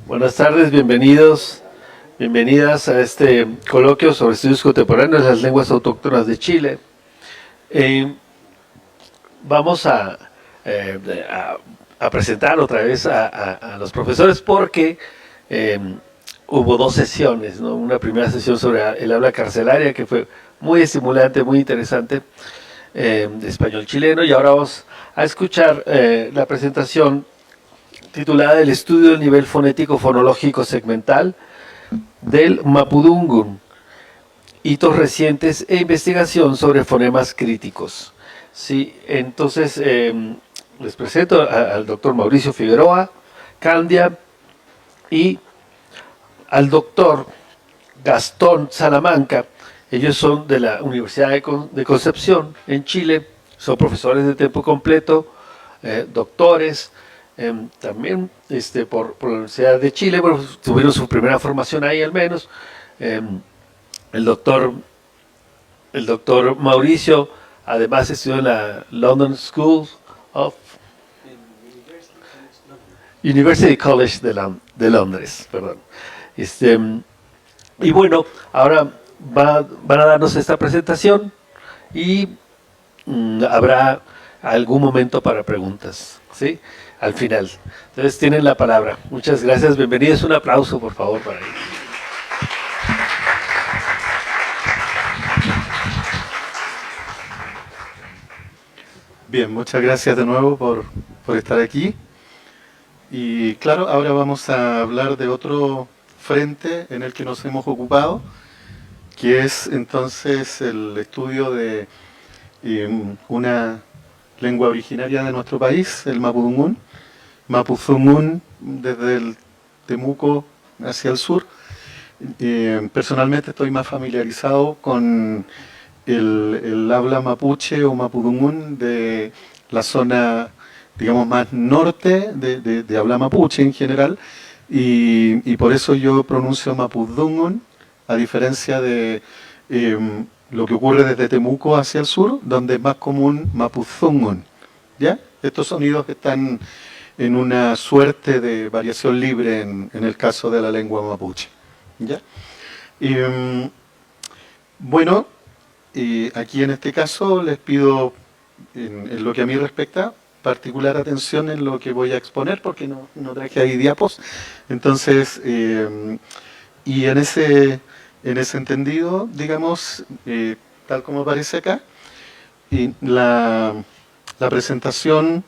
Buenas tardes, bienvenidas a este coloquio sobre estudios contemporáneos de las lenguas autóctonas de Chile. Vamos a presentar otra vez a los profesores porque hubo dos sesiones, ¿no? Una primera sesión sobre el habla carcelaria que fue muy estimulante, muy interesante, de español chileno, y ahora vamos a escuchar la presentación titulada El estudio del nivel fonético fonológico segmental del Mapudungun, hitos recientes e investigación sobre fonemas críticos. Sí, entonces les presento al doctor Mauricio Figueroa Candia y al doctor Gastón Salamanca. Ellos son de la Universidad de Concepción en Chile, son profesores de tiempo completo, doctores, también por la Universidad de Chile. Bueno, tuvieron su primera formación ahí al menos. El doctor Mauricio además estudió en la London School of University College de Londres, perdón. Y bueno, ahora van a darnos esta presentación y habrá algún momento para preguntas, ¿sí? Al final. Entonces tienen la palabra. Muchas gracias, bienvenidos. Un aplauso, por favor, para ellos. Bien, muchas gracias de nuevo por estar aquí. Y claro, ahora vamos a hablar de otro frente en el que nos hemos ocupado, que es entonces el estudio de una lengua originaria de nuestro país, el Mapudungun. Mapuzungún desde el Temuco hacia el sur. Personalmente estoy más familiarizado con el habla mapuche o mapudungún de la zona, digamos, más norte de habla mapuche en general, y por eso yo pronuncio mapudungún, a diferencia de lo que ocurre desde Temuco hacia el sur, donde es más común mapuzungún. ¿Ya? Estos sonidos están en una suerte de variación libre en el caso de la lengua mapuche. ¿Ya? Bueno, aquí en este caso les pido, en lo que a mí respecta, particular atención en lo que voy a exponer, porque no traje ahí diapos. Entonces, y en ese entendido, digamos, tal como aparece acá, la presentación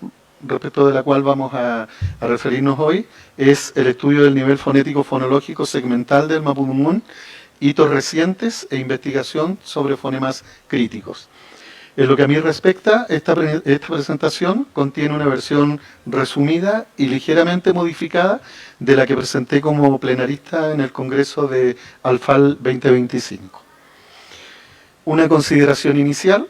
respecto de la cual vamos a referirnos hoy es el estudio del nivel fonético fonológico segmental del Mapudungun, hitos recientes e investigación sobre fonemas críticos. En lo que a mí respecta, esta presentación contiene una versión resumida y ligeramente modificada de la que presenté como plenarista en el Congreso de Alfal 2025. Una consideración inicial.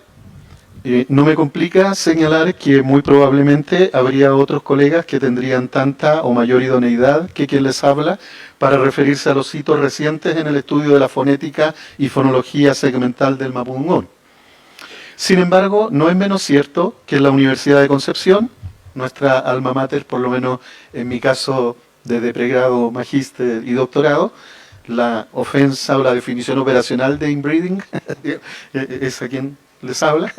No me complica señalar que muy probablemente habría otros colegas que tendrían tanta o mayor idoneidad que quien les habla para referirse a los hitos recientes en el estudio de la fonética y fonología segmental del Mapudungún. Sin embargo, no es menos cierto que en la Universidad de Concepción, nuestra alma mater, por lo menos en mi caso desde pregrado, magíster y doctorado, la ofensa o la definición operacional de inbreeding es a quien les habla,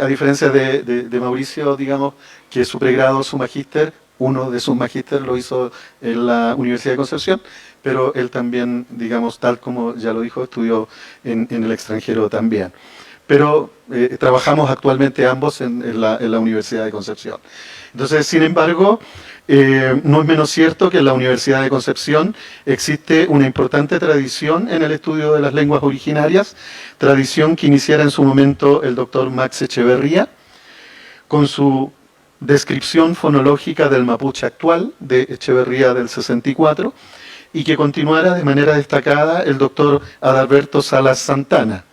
a diferencia de Mauricio, digamos, que su pregrado, su magíster, uno de sus magíster lo hizo en la Universidad de Concepción, pero él también, digamos, tal como ya lo dijo, estudió en el extranjero también. Pero trabajamos actualmente ambos en la Universidad de Concepción. Entonces, sin embargo, no es menos cierto que en la Universidad de Concepción existe una importante tradición en el estudio de las lenguas originarias, tradición que iniciara en su momento el doctor Max Echeverría, con su descripción fonológica del mapuche actual, de Echeverría del 64, y que continuara de manera destacada el doctor Adalberto Salas Santana.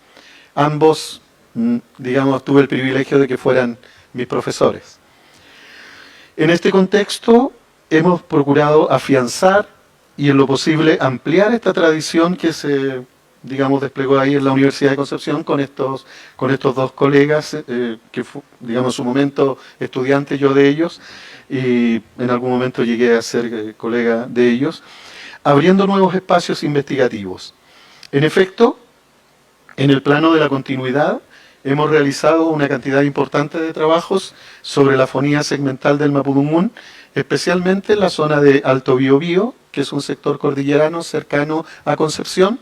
Ambos, digamos, tuve el privilegio de que fueran mis profesores. En este contexto hemos procurado afianzar y en lo posible ampliar esta tradición que se, digamos, desplegó ahí en la Universidad de Concepción con estos dos colegas, que digamos, en su momento estudiante yo de ellos, y en algún momento llegué a ser colega de ellos, abriendo nuevos espacios investigativos. En efecto, en el plano de la continuidad, hemos realizado una cantidad importante de trabajos sobre la fonía segmental del Mapudungún, especialmente en la zona de Alto Biobío, que es un sector cordillerano cercano a Concepción,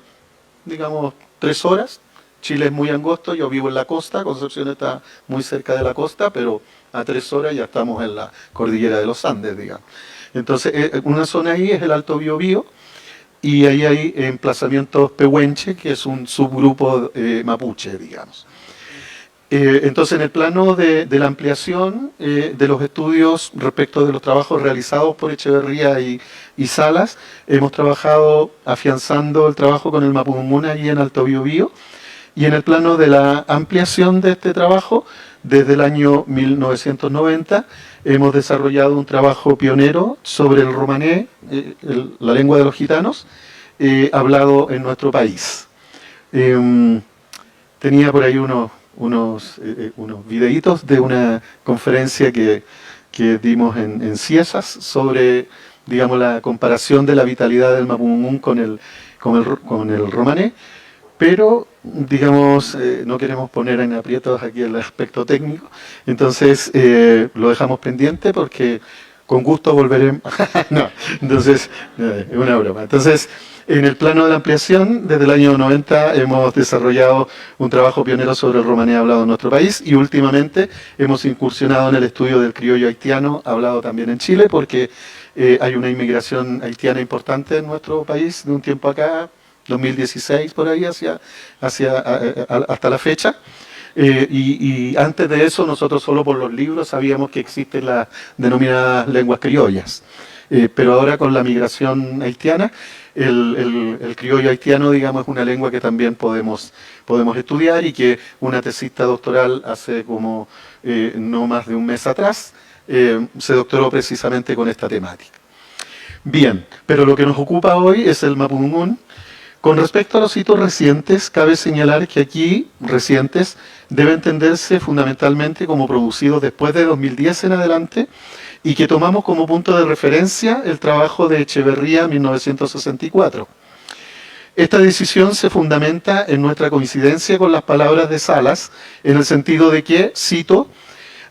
digamos 3 horas. Chile es muy angosto, yo vivo en la costa, Concepción está muy cerca de la costa, pero a 3 horas ya estamos en la cordillera de los Andes, digamos. Entonces, una zona ahí es el Alto Biobío, y ahí hay emplazamientos pehuenche, que es un subgrupo mapuche, digamos. Entonces, en el plano de la ampliación de los estudios respecto de los trabajos realizados por Echeverría y Salas, hemos trabajado afianzando el trabajo con el Mapudungún allí en Alto Biobío, y en el plano de la ampliación de este trabajo, desde el año 1990, hemos desarrollado un trabajo pionero sobre el romané, la lengua de los gitanos, hablado en nuestro país. Tenía por ahí unos videitos de una conferencia que dimos en Ciesas sobre, digamos, la comparación de la vitalidad del Mapudungún con el romané, pero, digamos, no queremos poner en aprietos aquí el aspecto técnico, entonces lo dejamos pendiente porque con gusto volveremos. No, entonces, es una broma. Entonces, en el plano de la ampliación, desde el año 90 hemos desarrollado un trabajo pionero sobre el romaní hablado en nuestro país, y últimamente hemos incursionado en el estudio del criollo haitiano hablado también en Chile, porque hay una inmigración haitiana importante en nuestro país de un tiempo acá, 2016 por ahí, hasta la fecha. Y antes de eso, nosotros solo por los libros sabíamos que existen las denominadas lenguas criollas. Pero ahora con la migración haitiana, el criollo haitiano, digamos, es una lengua que también podemos estudiar, y que una tesista doctoral hace como no más de un mes atrás se doctoró precisamente con esta temática. Bien, pero lo que nos ocupa hoy es el Mapudungún. Con respecto a los hitos recientes, cabe señalar que aquí, recientes, debe entenderse fundamentalmente como producidos después de 2010 en adelante, y que tomamos como punto de referencia el trabajo de Echeverría 1964. Esta decisión se fundamenta en nuestra coincidencia con las palabras de Salas, en el sentido de que, cito,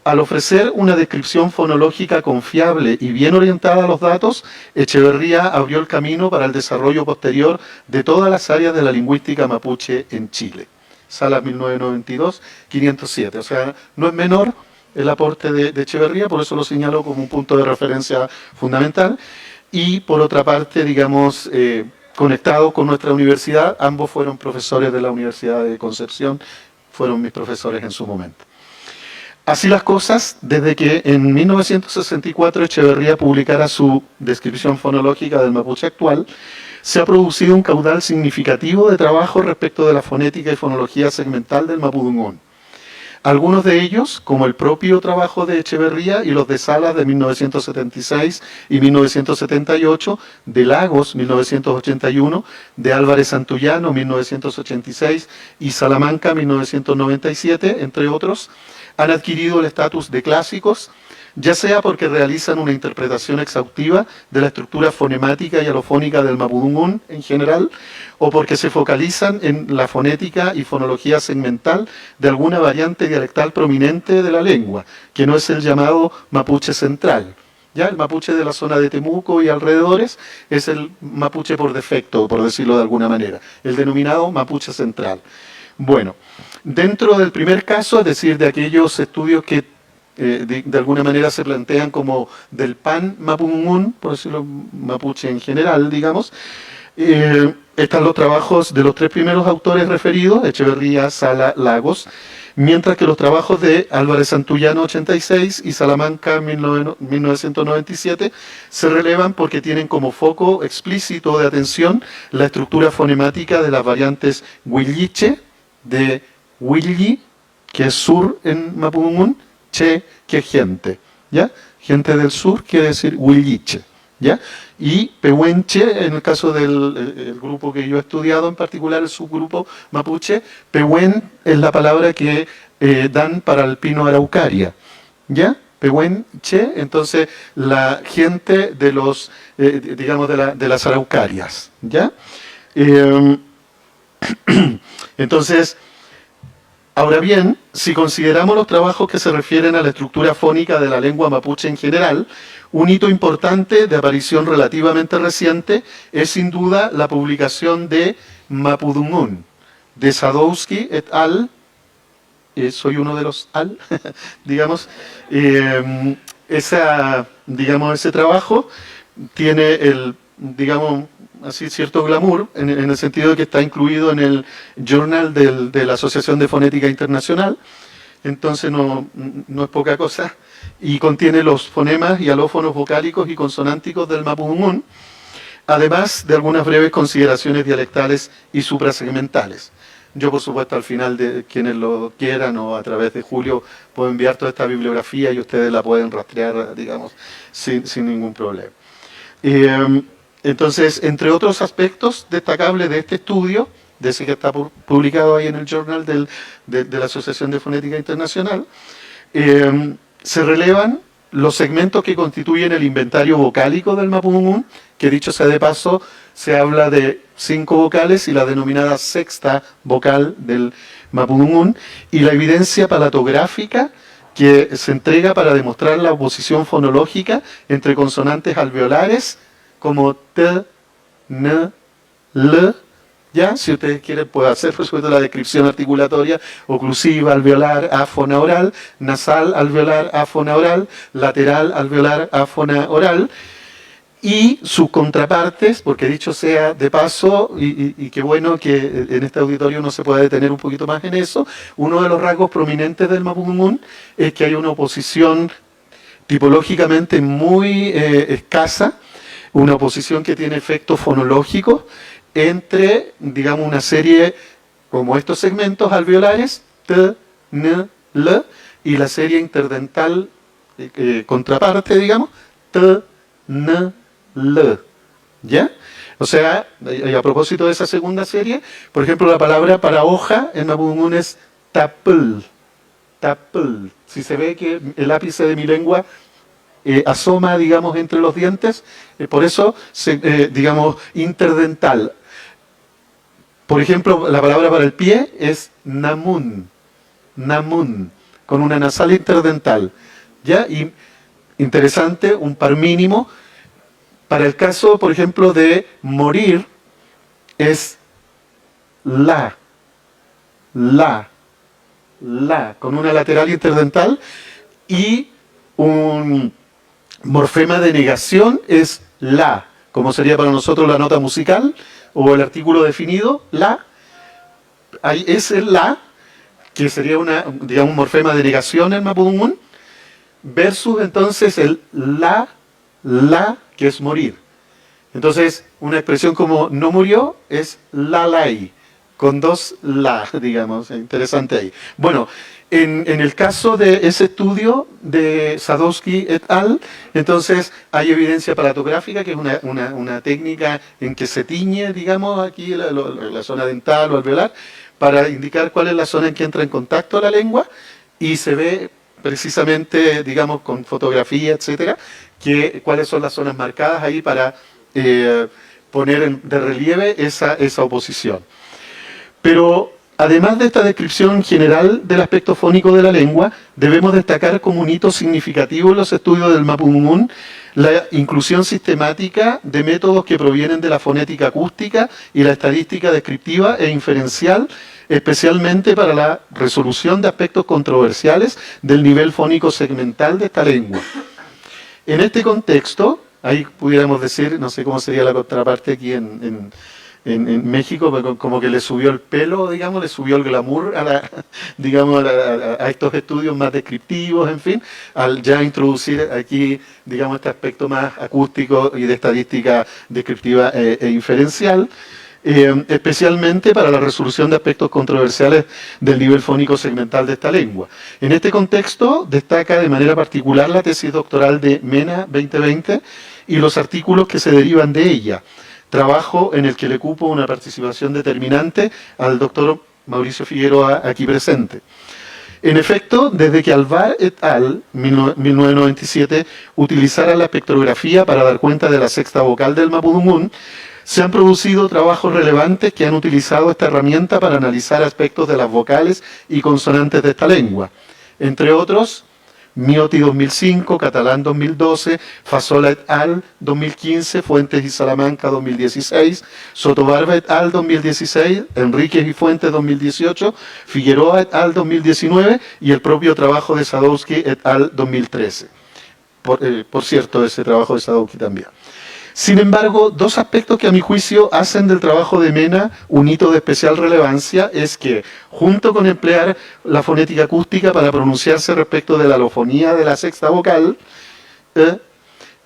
al ofrecer una descripción fonológica confiable y bien orientada a los datos, Echeverría abrió el camino para el desarrollo posterior de todas las áreas de la lingüística mapuche en Chile. Salas 1992, 507. O sea, no es menor el aporte de Echeverría, por eso lo señalo como un punto de referencia fundamental. Y por otra parte, digamos, conectado con nuestra universidad, ambos fueron profesores de la Universidad de Concepción, fueron mis profesores en su momento. Así las cosas, desde que en 1964 Echeverría publicara su descripción fonológica del mapuche actual, se ha producido un caudal significativo de trabajo respecto de la fonética y fonología segmental del Mapudungún. Algunos de ellos, como el propio trabajo de Echeverría y los de Salas de 1976 y 1978, de Lagos 1981, de Álvarez Santullano 1986 y Salamanca 1997, entre otros, han adquirido el estatus de clásicos, ya sea porque realizan una interpretación exhaustiva de la estructura fonemática y alofónica del Mapudungún en general, o porque se focalizan en la fonética y fonología segmental de alguna variante dialectal prominente de la lengua, que no es el llamado mapuche central. Ya el mapuche de la zona de Temuco y alrededores es el mapuche por defecto, por decirlo de alguna manera, el denominado mapuche central. Bueno, dentro del primer caso, es decir, de aquellos estudios que de alguna manera se plantean como del pan Mapudungún, por decirlo mapuche en general, digamos, están los trabajos de los 3 primeros autores referidos, Echeverría, Sala, Lagos, mientras que los trabajos de Álvarez Santullano 86 y Salamanca 1997 se relevan porque tienen como foco explícito de atención la estructura fonemática de las variantes huilliche, de Huilli, que es sur en Mapudungún, che, que es gente, ¿ya? Gente del sur quiere decir huilliche, ¿ya? Y pehuenche, en el caso del grupo que yo he estudiado, en particular el subgrupo mapuche, pehuen es la palabra que dan para el pino araucaria, ¿ya? Pehuenche, entonces la gente de los, digamos, de las araucarias, ¿ya? Entonces, ahora bien, si consideramos los trabajos que se refieren a la estructura fónica de la lengua mapuche en general, un hito importante de aparición relativamente reciente es sin duda la publicación de Mapudungun, de Sadowski et al. Soy uno de los al, digamos. Ese trabajo tiene digamos, así cierto glamour, en el sentido de que está incluido en el journal de la Asociación de Fonética Internacional, entonces no es poca cosa, y contiene los fonemas y alófonos vocálicos y consonánticos del mapudungun, además de algunas breves consideraciones dialectales y suprasegmentales. Yo, por supuesto, al final, de quienes lo quieran o a través de Julio, puedo enviar toda esta bibliografía y ustedes la pueden rastrear, digamos, sin ningún problema. Entonces, entre otros aspectos destacables de este estudio, de ese que está publicado ahí en el journal de la Asociación de Fonética Internacional, se relevan los segmentos que constituyen el inventario vocálico del mapudungun, que dicho sea de paso, se habla de 5 vocales y la denominada sexta vocal del mapudungun, y la evidencia palatográfica que se entrega para demostrar la oposición fonológica entre consonantes alveolares como T, N, L. Ya, si ustedes quieren, puedo hacer, por supuesto, la descripción articulatoria: oclusiva, alveolar, áfona oral; nasal, alveolar, áfona oral; lateral, alveolar, áfona oral. Y sus contrapartes, porque dicho sea de paso, y qué bueno que en este auditorio uno se pueda detener un poquito más en eso, uno de los rasgos prominentes del mapudungun es que hay una oposición tipológicamente muy escasa, una oposición que tiene efectos fonológicos entre, digamos, una serie como estos segmentos alveolares, T, N, L, y la serie interdental contraparte, digamos, T, N, L. ¿Ya? O sea, a propósito de esa segunda serie, por ejemplo, la palabra para hoja en mapudungun es tapl. Tapl. Si se ve que el ápice de mi lengua asoma, digamos, entre los dientes, por eso, digamos, interdental. Por ejemplo, la palabra para el pie es namun, namun, con una nasal interdental. ¿Ya? Y interesante, un par mínimo. Para el caso, por ejemplo, de morir, es la, con una lateral interdental, y un morfema de negación es la, como sería para nosotros la nota musical o el artículo definido, la. Ahí es el la, que sería digamos, un morfema de negación en mapudungun, versus entonces el la, que es morir. Entonces, una expresión como no murió es lalai, con 2 la, digamos, interesante ahí. Bueno, en el caso de ese estudio de Sadowski et al., entonces hay evidencia palatográfica, que es una técnica en que se tiñe, digamos, aquí la zona dental o alveolar, para indicar cuál es la zona en que entra en contacto la lengua, y se ve precisamente, digamos, con fotografía, etcétera, cuáles son las zonas marcadas ahí para poner de relieve esa oposición. Pero además de esta descripción general del aspecto fónico de la lengua, debemos destacar como un hito significativo en los estudios del mapudungun la inclusión sistemática de métodos que provienen de la fonética acústica y la estadística descriptiva e inferencial, especialmente para la resolución de aspectos controversiales del nivel fónico segmental de esta lengua. En este contexto, ahí pudiéramos decir, no sé cómo sería la contraparte aquí en México, como que le subió el pelo, digamos, le subió el glamour a estos estudios más descriptivos, en fin, al ya introducir aquí, digamos, este aspecto más acústico y de estadística descriptiva e inferencial, especialmente para la resolución de aspectos controversiales del nivel fónico segmental de esta lengua. En este contexto destaca de manera particular la tesis doctoral de Mena 2020 y los artículos que se derivan de ella, trabajo en el que le cupo una participación determinante al doctor Mauricio Figueroa aquí presente. En efecto, desde que Alvar et al. 1997 utilizara la espectrografía para dar cuenta de la sexta vocal del mapudungún, se han producido trabajos relevantes que han utilizado esta herramienta para analizar aspectos de las vocales y consonantes de esta lengua. Entre otros, Miotti 2005, Catalán 2012, Fasola et al. 2015, Fuentes y Salamanca 2016, Sotobarba et al. 2016, Enríquez y Fuentes 2018, Figueroa et al. 2019 y el propio trabajo de Sadowski et al. 2013. Por cierto, ese trabajo de Sadowski también. Sin embargo, dos aspectos que a mi juicio hacen del trabajo de Mena un hito de especial relevancia es que, junto con emplear la fonética acústica para pronunciarse respecto de la alofonía de la sexta vocal,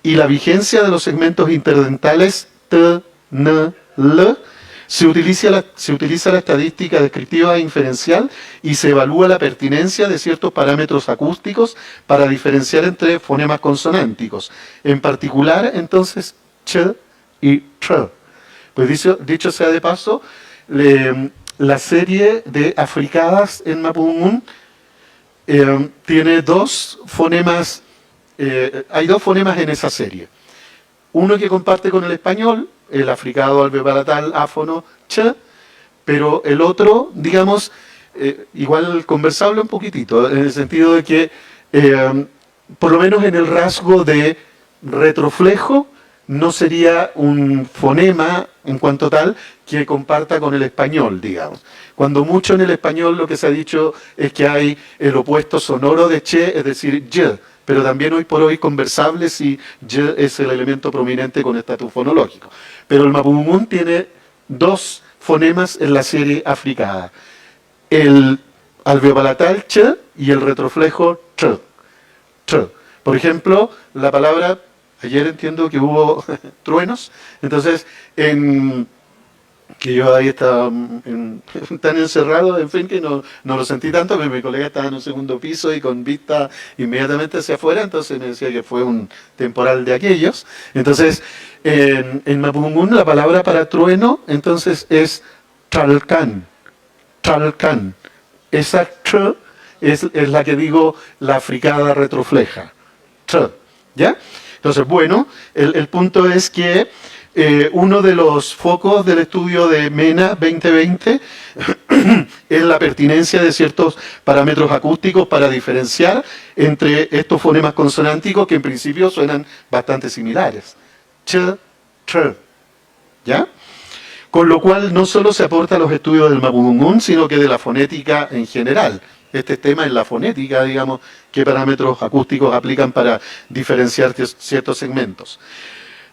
y la vigencia de los segmentos interdentales t, n, l, se utiliza la estadística descriptiva e inferencial y se evalúa la pertinencia de ciertos parámetros acústicos para diferenciar entre fonemas consonánticos. En particular, entonces, ch y tr. Pues dicho sea de paso, la serie de africadas en mapudungún tiene dos fonemas, hay dos fonemas en esa serie. Uno que comparte con el español, el africado alveolatal áfono ch, pero el otro, digamos, igual conversable un poquitito, en el sentido de que, por lo menos en el rasgo de retroflejo, no sería un fonema en cuanto tal que comparta con el español, digamos. Cuando mucho en el español lo que se ha dicho es que hay el opuesto sonoro de che, es decir, y, pero también hoy por hoy conversable si y es el elemento prominente con estatus fonológico. Pero el mapudungún tiene dos fonemas en la serie africada. El alveolatal ch y el retroflejo tr. Por ejemplo, la palabra... Ayer entiendo que hubo truenos, entonces, que yo ahí estaba tan encerrado, en fin, que no lo sentí tanto, pero mi colega estaba en un segundo piso y con vista inmediatamente hacia afuera, entonces me decía que fue un temporal de aquellos. Entonces, en mapudungún la palabra para trueno, entonces, es tralcan. Esa tr es la que digo, la africada retrofleja. Tr, ¿ya? Entonces, bueno, el punto es que uno de los focos del estudio de Mena 2020 es la pertinencia de ciertos parámetros acústicos para diferenciar entre estos fonemas consonánticos que en principio suenan bastante similares. Ch, tr, ¿ya? Con lo cual no solo se aporta a los estudios del mapudungún, sino que de la fonética en general. Este tema es la fonética, digamos, qué parámetros acústicos aplican para diferenciar ciertos segmentos.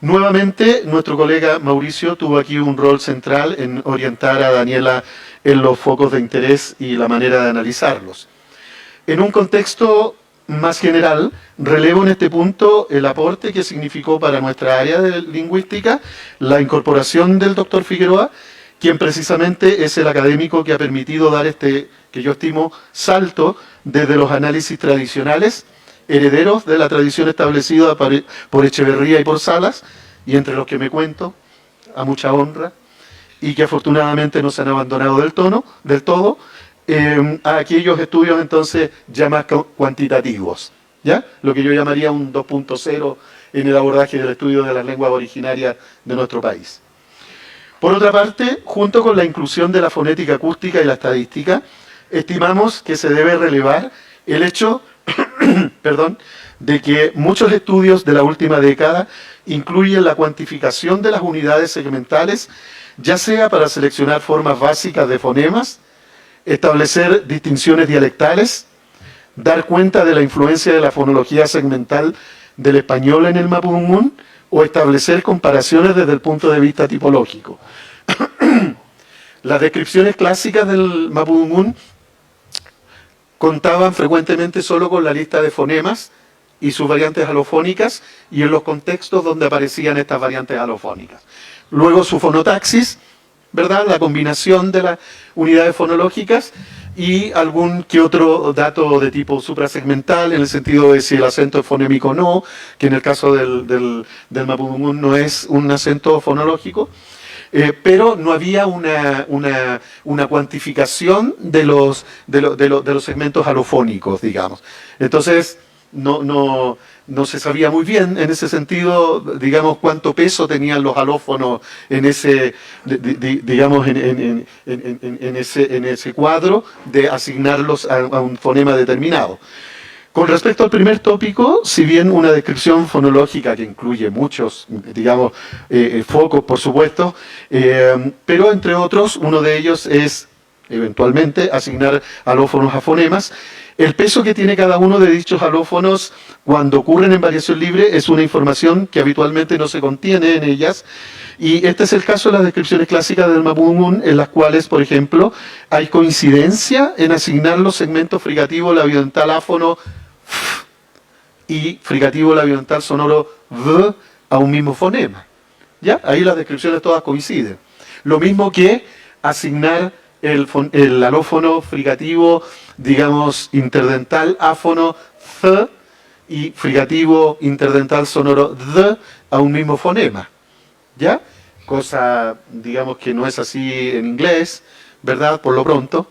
Nuevamente, nuestro colega Mauricio tuvo aquí un rol central en orientar a Daniela en los focos de interés y la manera de analizarlos. En un contexto más general, relevo en este punto el aporte que significó para nuestra área de lingüística la incorporación del doctor Figueroa, quien precisamente es el académico que ha permitido dar este, que yo estimo, salto desde los análisis tradicionales, herederos de la tradición establecida por Echeverría y por Salas, y entre los que me cuento, a mucha honra, y que afortunadamente no se han abandonado del todo, a aquellos estudios entonces ya más cuantitativos, ¿ya? Lo que yo llamaría un 2.0 en el abordaje del estudio de las lenguas originarias de nuestro país. Por otra parte, junto con la inclusión de la fonética acústica y la estadística, estimamos que se debe relevar el hecho de que muchos estudios de la última década incluyen la cuantificación de las unidades segmentales, ya sea para seleccionar formas básicas de fonemas, establecer distinciones dialectales, dar cuenta de la influencia de la fonología segmental del español en el mapudungún, o establecer comparaciones desde el punto de vista tipológico. Las descripciones clásicas del mapudungún contaban frecuentemente solo con la lista de fonemas y sus variantes alofónicas y en los contextos donde aparecían estas variantes alofónicas. Luego su fonotaxis, ¿verdad? La combinación de las unidades fonológicas y algún que otro dato de tipo suprasegmental, en el sentido de si el acento es fonémico o no, que en el caso del mapudungún no es un acento fonológico. pero no había una cuantificación de los segmentos alofónicos, digamos. Entonces, no se sabía muy bien en ese sentido, digamos, cuánto peso tenían los alófonos en ese, digamos, en ese cuadro de asignarlos a un fonema determinado. Con respecto al primer tópico, si bien una descripción fonológica que incluye muchos, digamos, focos, por supuesto, pero entre otros, uno de ellos es, eventualmente, asignar alófonos a fonemas. El peso que tiene cada uno de dichos alófonos cuando ocurren en variación libre es una información que habitualmente no se contiene en ellas. Y este es el caso de las descripciones clásicas del mapudungún, en las cuales, por ejemplo, hay coincidencia en asignar los segmentos fricativo labiodental áfono y fricativo labiodental sonoro v a un mismo fonema. ¿Ya? Ahí las descripciones todas coinciden. Lo mismo que asignar el alófono fricativo, digamos, interdental áfono th y fricativo interdental sonoro d a un mismo fonema. ¿Ya? Cosa, digamos, que no es así en inglés, ¿verdad? Por lo pronto.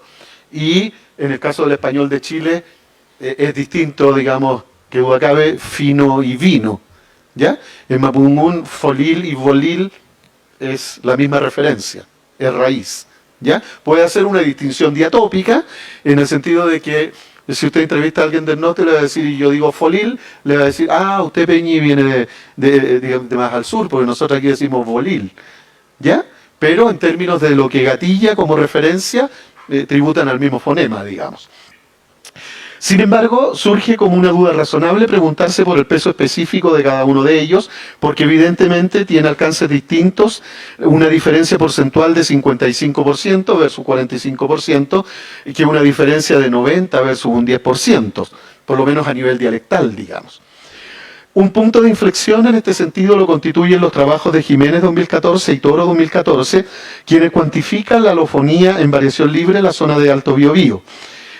Y en el caso del español de Chile, es distinto, digamos, que duda cabe, fino y vino. ¿Ya? En mapudungún, folil y volil es la misma referencia, es raíz. ¿Ya? Puede hacer una distinción diatópica, en el sentido de que si usted entrevista a alguien del norte, le va a decir, y yo digo folil, le va a decir, usted Peñi viene de más al sur, porque nosotros aquí decimos volil. ¿Ya? Pero en términos de lo que gatilla como referencia, tributan al mismo fonema, digamos. Sin embargo, surge como una duda razonable preguntarse por el peso específico de cada uno de ellos, porque evidentemente tiene alcances distintos, una diferencia porcentual de 55% versus 45%, y que una diferencia de 90 versus un 10%, por lo menos a nivel dialectal, digamos. Un punto de inflexión en este sentido lo constituyen los trabajos de Jiménez 2014 y Toro 2014, quienes cuantifican la alofonía en variación libre en la zona de Alto Biobío.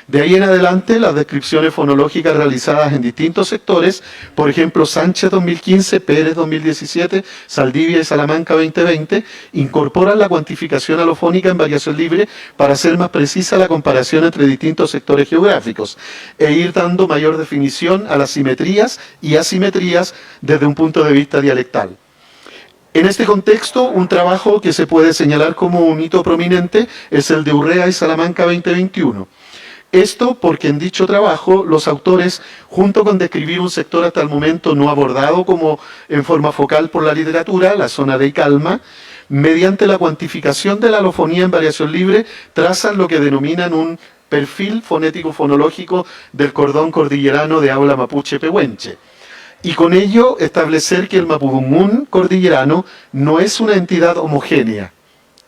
De ahí en adelante, las descripciones fonológicas realizadas en distintos sectores, por ejemplo, Sánchez 2015, Pérez 2017, Saldivia y Salamanca 2020, incorporan la cuantificación alofónica en variación libre para hacer más precisa la comparación entre distintos sectores geográficos e ir dando mayor definición a las simetrías y asimetrías desde un punto de vista dialectal. En este contexto, un trabajo que se puede señalar como un hito prominente es el de Urrea y Salamanca 2021. Esto porque en dicho trabajo los autores, junto con describir un sector hasta el momento no abordado como en forma focal por la literatura, la zona de Icalma, mediante la cuantificación de la alofonía en variación libre, trazan lo que denominan un perfil fonético-fonológico del cordón cordillerano de habla mapuche-pehuenche. Y con ello establecer que el mapudungún cordillerano no es una entidad homogénea,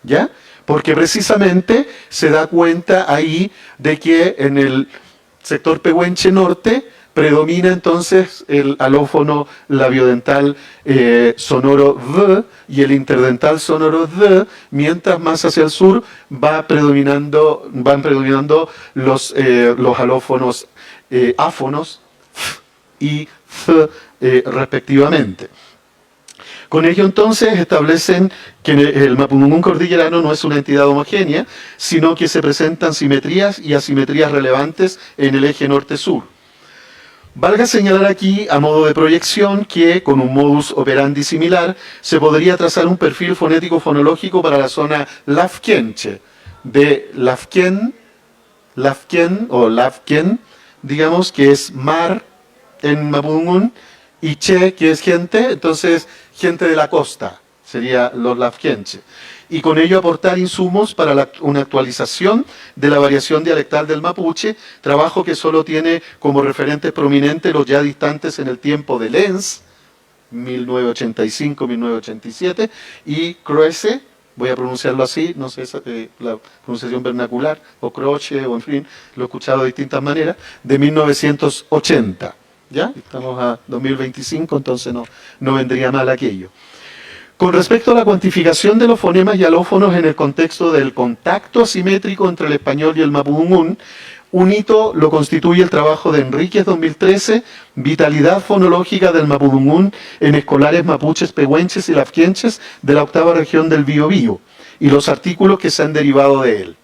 ¿ya? Porque precisamente se da cuenta ahí de que en el sector pehuenche norte predomina entonces el alófono labiodental sonoro v y el interdental sonoro d, mientras más hacia el sur van predominando los alófonos áfonos y th respectivamente. Con ello entonces establecen que el mapudungún cordillerano no es una entidad homogénea, sino que se presentan simetrías y asimetrías relevantes en el eje norte-sur. Valga señalar aquí, a modo de proyección, que con un modus operandi similar se podría trazar un perfil fonético-fonológico para la zona lafkenche, de Lafken o Lafken, digamos que es mar en mapudungún, y che, que es gente, entonces gente de la costa, sería los lafkenche. Y con ello aportar insumos para una actualización de la variación dialectal del mapuche, trabajo que solo tiene como referentes prominentes los ya distantes en el tiempo de Lenz, 1985-1987, y Croce, voy a pronunciarlo así, no sé la pronunciación vernacular, o Croce, o en fin, lo he escuchado de distintas maneras, de 1980. ¿Ya? Estamos a 2025, entonces no vendría mal aquello. Con respecto a la cuantificación de los fonemas y alófonos en el contexto del contacto asimétrico entre el español y el mapudungún, Un hito lo constituye el trabajo de Enríquez 2013, Vitalidad fonológica del mapudungún en escolares mapuches, pehuenches y lafquienches de la octava región del Biobío, y los artículos que se han derivado de él.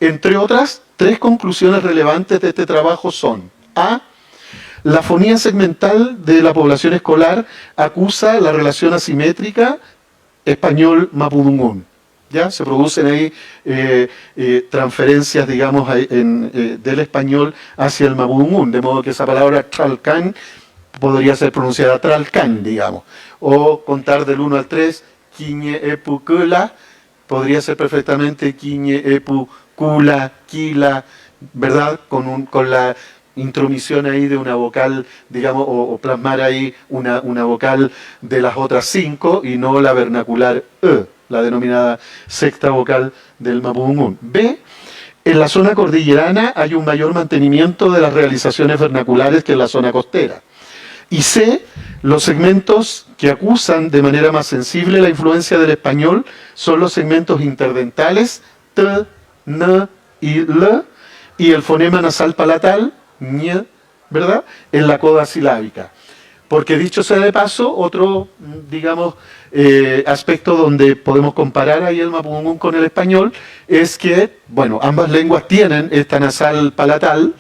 Entre otras, 3 conclusiones relevantes de este trabajo son: A. La fonía segmental de la población escolar acusa la relación asimétrica español-mapudungún. ¿Ya? Se producen ahí transferencias, digamos, del español hacia el mapudungún, de modo que esa palabra tralcán podría ser pronunciada tralcán, digamos. O contar del 1 al 3, quiñe epu cula, podría ser perfectamente quiñe epu cula, quila, ¿verdad? Con la intromisión ahí de una vocal, digamos, o plasmar ahí una vocal de las otras 5 y no la vernacular la denominada sexta vocal del mapudungún. B. En la zona cordillerana hay un mayor mantenimiento de las realizaciones vernaculares que en la zona costera. Y C. Los segmentos que acusan de manera más sensible la influencia del español son los segmentos interdentales T, N y L, y el fonema nasal palatal, ñ, ¿verdad?, en la coda silábica. Porque dicho sea de paso, otro, digamos, aspecto donde podemos comparar ahí el mapudungún con el español es que, bueno, ambas lenguas tienen esta nasal palatal,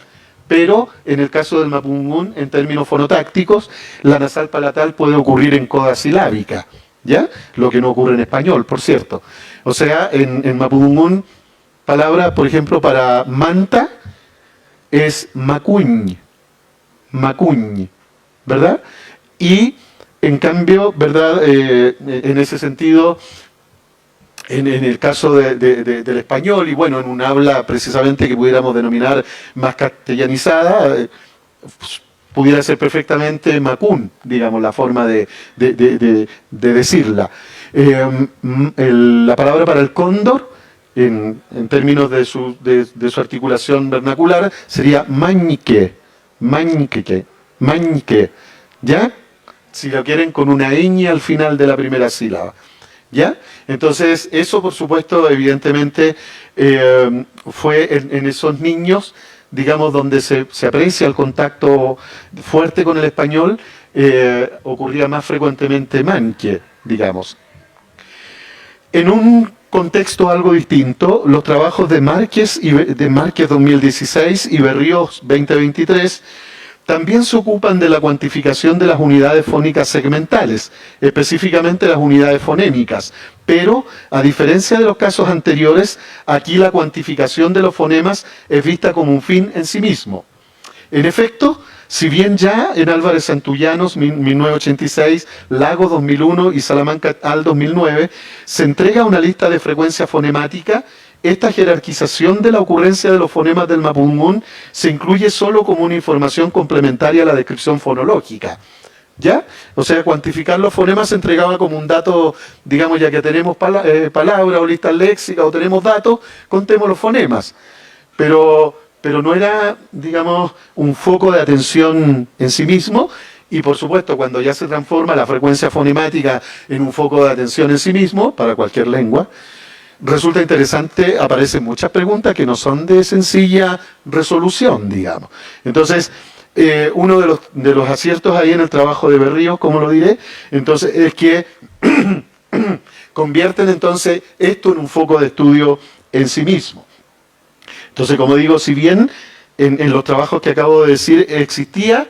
pero en el caso del mapudungún, en términos fonotácticos, la nasal palatal puede ocurrir en coda silábica, ¿ya? Lo que no ocurre en español, por cierto. O sea, en mapudungún, palabra, por ejemplo, para manta es macuñ, macuñ, ¿verdad? Y en cambio, ¿verdad? En ese sentido, en el caso del español, y bueno, en un habla precisamente que pudiéramos denominar más castellanizada, pudiera ser perfectamente macún, digamos, la forma de decirla. La palabra para el cóndor, en términos de su articulación vernacular, sería mañique, mañique, mañique, ¿ya? Si lo quieren con una ñ al final de la primera sílaba, ¿ya? Entonces, eso por supuesto, evidentemente, fue en esos niños, digamos, donde se aprecia el contacto fuerte con el español, ocurría más frecuentemente manque, digamos. En un contexto algo distinto, los trabajos de Márquez 2016 y Berríos 2023 también se ocupan de la cuantificación de las unidades fónicas segmentales, específicamente las unidades fonémicas, pero a diferencia de los casos anteriores, aquí la cuantificación de los fonemas es vista como un fin en sí mismo. En efecto, si bien ya en Álvarez Santullanos, 1986, Lagos 2001 y Salamanca al 2009, se entrega una lista de frecuencia fonemática, esta jerarquización de la ocurrencia de los fonemas del mapudungún se incluye solo como una información complementaria a la descripción fonológica. ¿Ya? O sea, cuantificar los fonemas se entregaba como un dato, digamos, ya que tenemos palabras o listas léxicas o tenemos datos, contemos los fonemas. Pero no era, digamos, un foco de atención en sí mismo, y por supuesto, cuando ya se transforma la frecuencia fonemática en un foco de atención en sí mismo, para cualquier lengua, resulta interesante, aparecen muchas preguntas que no son de sencilla resolución, digamos. Entonces, uno de los aciertos ahí en el trabajo de Berríos, como lo diré, entonces es que convierten entonces esto en un foco de estudio en sí mismo. Entonces, como digo, si bien en los trabajos que acabo de decir existía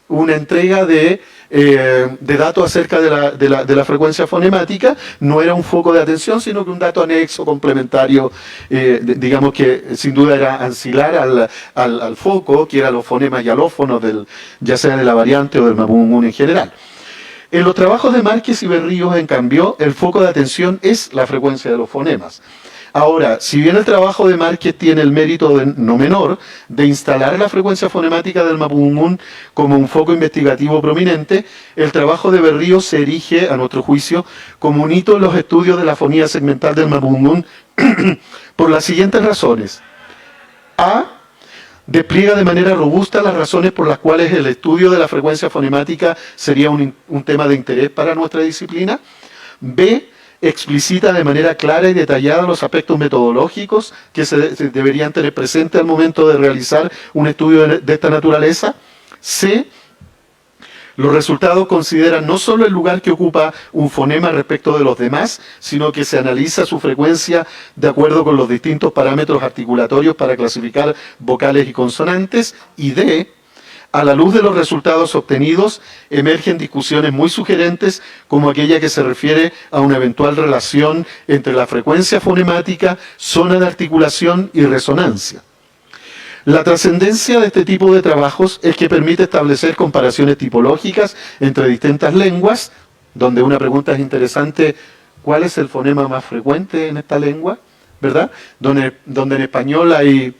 una entrega de datos acerca de la frecuencia fonemática, no era un foco de atención, sino que un dato anexo, complementario, digamos que sin duda era ancilar al foco, que eran los fonemas y alófonos, ya sea de la variante o del mapudungún en general. En los trabajos de Márquez y Berríos, en cambio, el foco de atención es la frecuencia de los fonemas. Ahora, si bien el trabajo de Márquez tiene el mérito no menor de instalar la frecuencia fonemática del mapudungún como un foco investigativo prominente, el trabajo de Berríos se erige, a nuestro juicio, como un hito en los estudios de la fonía segmental del mapudungún por las siguientes razones. A. Despliega de manera robusta las razones por las cuales el estudio de la frecuencia fonemática sería un tema de interés para nuestra disciplina. B. explicita de manera clara y detallada los aspectos metodológicos que se deberían tener presentes al momento de realizar un estudio de esta naturaleza. C. Los resultados consideran no solo el lugar que ocupa un fonema respecto de los demás, sino que se analiza su frecuencia de acuerdo con los distintos parámetros articulatorios para clasificar vocales y consonantes. Y D. A la luz de los resultados obtenidos, emergen discusiones muy sugerentes, como aquella que se refiere a una eventual relación entre la frecuencia fonemática, zona de articulación y resonancia. La trascendencia de este tipo de trabajos es que permite establecer comparaciones tipológicas entre distintas lenguas, donde una pregunta es interesante: ¿cuál es el fonema más frecuente en esta lengua? ¿Verdad? Donde en español hay,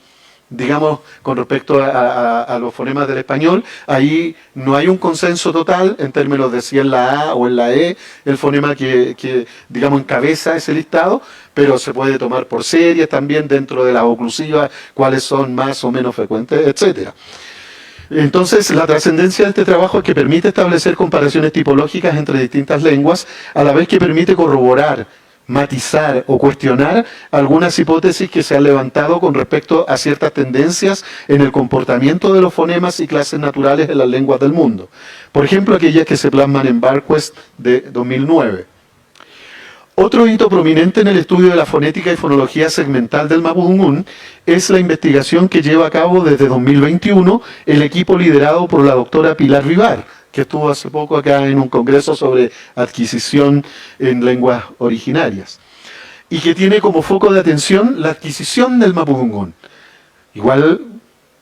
digamos, con respecto a los fonemas del español, ahí no hay un consenso total en términos de si en la A o en la E el fonema que digamos, encabeza ese listado, pero se puede tomar por series también dentro de las oclusivas, cuáles son más o menos frecuentes, etcétera. Entonces, la trascendencia de este trabajo es que permite establecer comparaciones tipológicas entre distintas lenguas, a la vez que permite corroborar, matizar o cuestionar algunas hipótesis que se han levantado con respecto a ciertas tendencias en el comportamiento de los fonemas y clases naturales en las lenguas del mundo. Por ejemplo, aquellas que se plasman en BarQuest de 2009. Otro hito prominente en el estudio de la fonética y fonología segmental del mapudungún es la investigación que lleva a cabo desde 2021 el equipo liderado por la doctora Pilar Vivar, que estuvo hace poco acá en un congreso sobre adquisición en lenguas originarias, y que tiene como foco de atención la adquisición del mapudungún. Igual,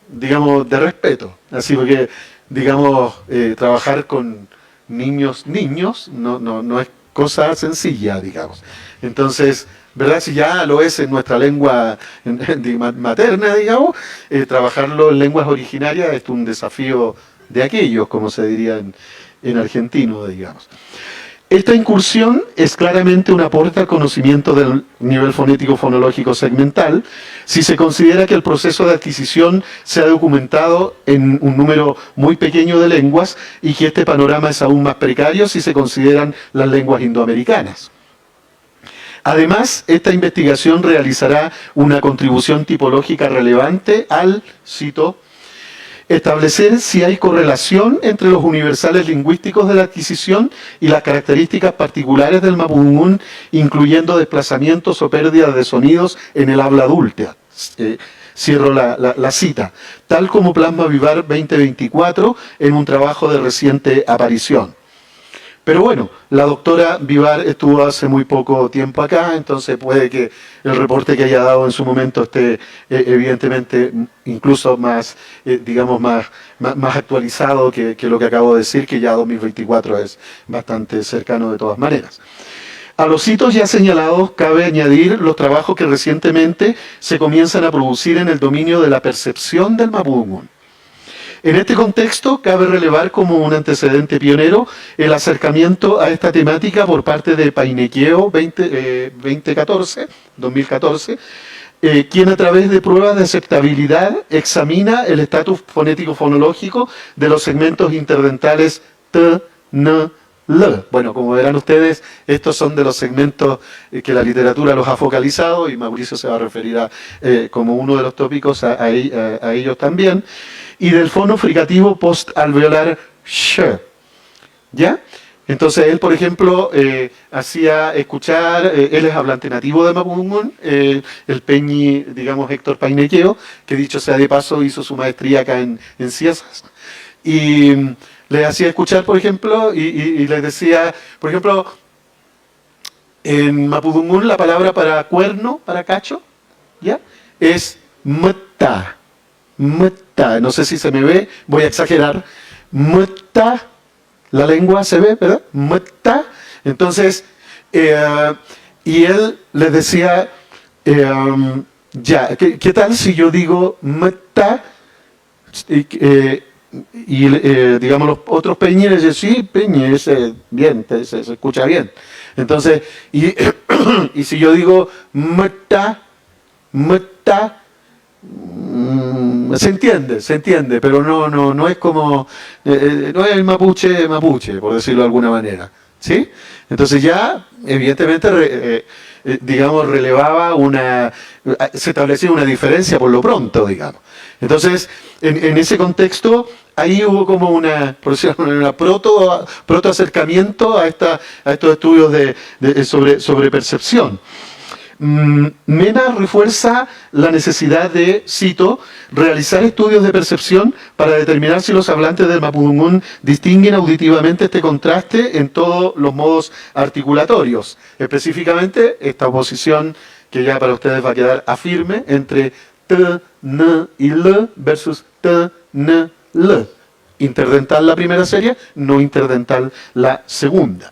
digamos, de respeto, así porque, digamos, trabajar con niños no es cosa sencilla, digamos. Entonces, ¿verdad? Si ya lo es en nuestra lengua materna, digamos, trabajarlo en lenguas originarias es un desafío de aquellos, como se diría en argentino, digamos. Esta incursión es claramente un aporte al conocimiento del nivel fonético-fonológico segmental, si se considera que el proceso de adquisición se ha documentado en un número muy pequeño de lenguas y que este panorama es aún más precario si se consideran las lenguas indoamericanas. Además, esta investigación realizará una contribución tipológica relevante al, cito, establecer si hay correlación entre los universales lingüísticos de la adquisición y las características particulares del mapudungún, incluyendo desplazamientos o pérdidas de sonidos en el habla adulta. Cierro la cita, tal como plasma Vivar 2024 en un trabajo de reciente aparición. Pero bueno, la doctora Vivar estuvo hace muy poco tiempo acá, entonces puede que el reporte que haya dado en su momento esté evidentemente incluso más, digamos, más actualizado que lo que acabo de decir, que ya 2024 es bastante cercano de todas maneras. A los hitos ya señalados cabe añadir los trabajos que recientemente se comienzan a producir en el dominio de la percepción del mapudungún. En este contexto, cabe relevar como un antecedente pionero el acercamiento a esta temática por parte de Painequeo 2014, quien a través de pruebas de aceptabilidad examina el estatus fonético-fonológico de los segmentos interdentales T, N, L. Bueno, como verán ustedes, estos son de los segmentos que la literatura los ha focalizado y Mauricio se va a referir como uno de los tópicos a ellos también. Y del fono fricativo postalveolar sh, ¿ya? Entonces él, por ejemplo, hacía escuchar, él es hablante nativo de mapudungún, el peñi, digamos, Héctor Painequeo, que dicho sea de paso hizo su maestría acá en Ciesas, y le hacía escuchar, por ejemplo, y les decía, por ejemplo, en mapudungún la palabra para cuerno, para cacho, ¿ya? Es mta. Mta, no sé si se me ve, voy a exagerar. Mta, la lengua se ve, ¿verdad? Mta. Entonces, y él les decía, ya, ¿qué tal si yo digo mta? Digamos, los otros peñes les dicen, sí, peñe, bien, se escucha bien. Entonces, y si yo digo mta, se entiende, pero no es como, no es el mapuche, por decirlo de alguna manera. ¿Sí? Entonces ya, evidentemente, digamos, se establecía una diferencia por lo pronto, digamos. Entonces, en ese contexto, ahí hubo como por decirlo de una proto acercamiento a estos estudios sobre percepción. Mena refuerza la necesidad de, cito, realizar estudios de percepción para determinar si los hablantes del mapudungún distinguen auditivamente este contraste en todos los modos articulatorios. Específicamente, esta oposición que ya para ustedes va a quedar afirme entre t, n y l versus t, n, l. Interdental la primera serie, no interdental la segunda.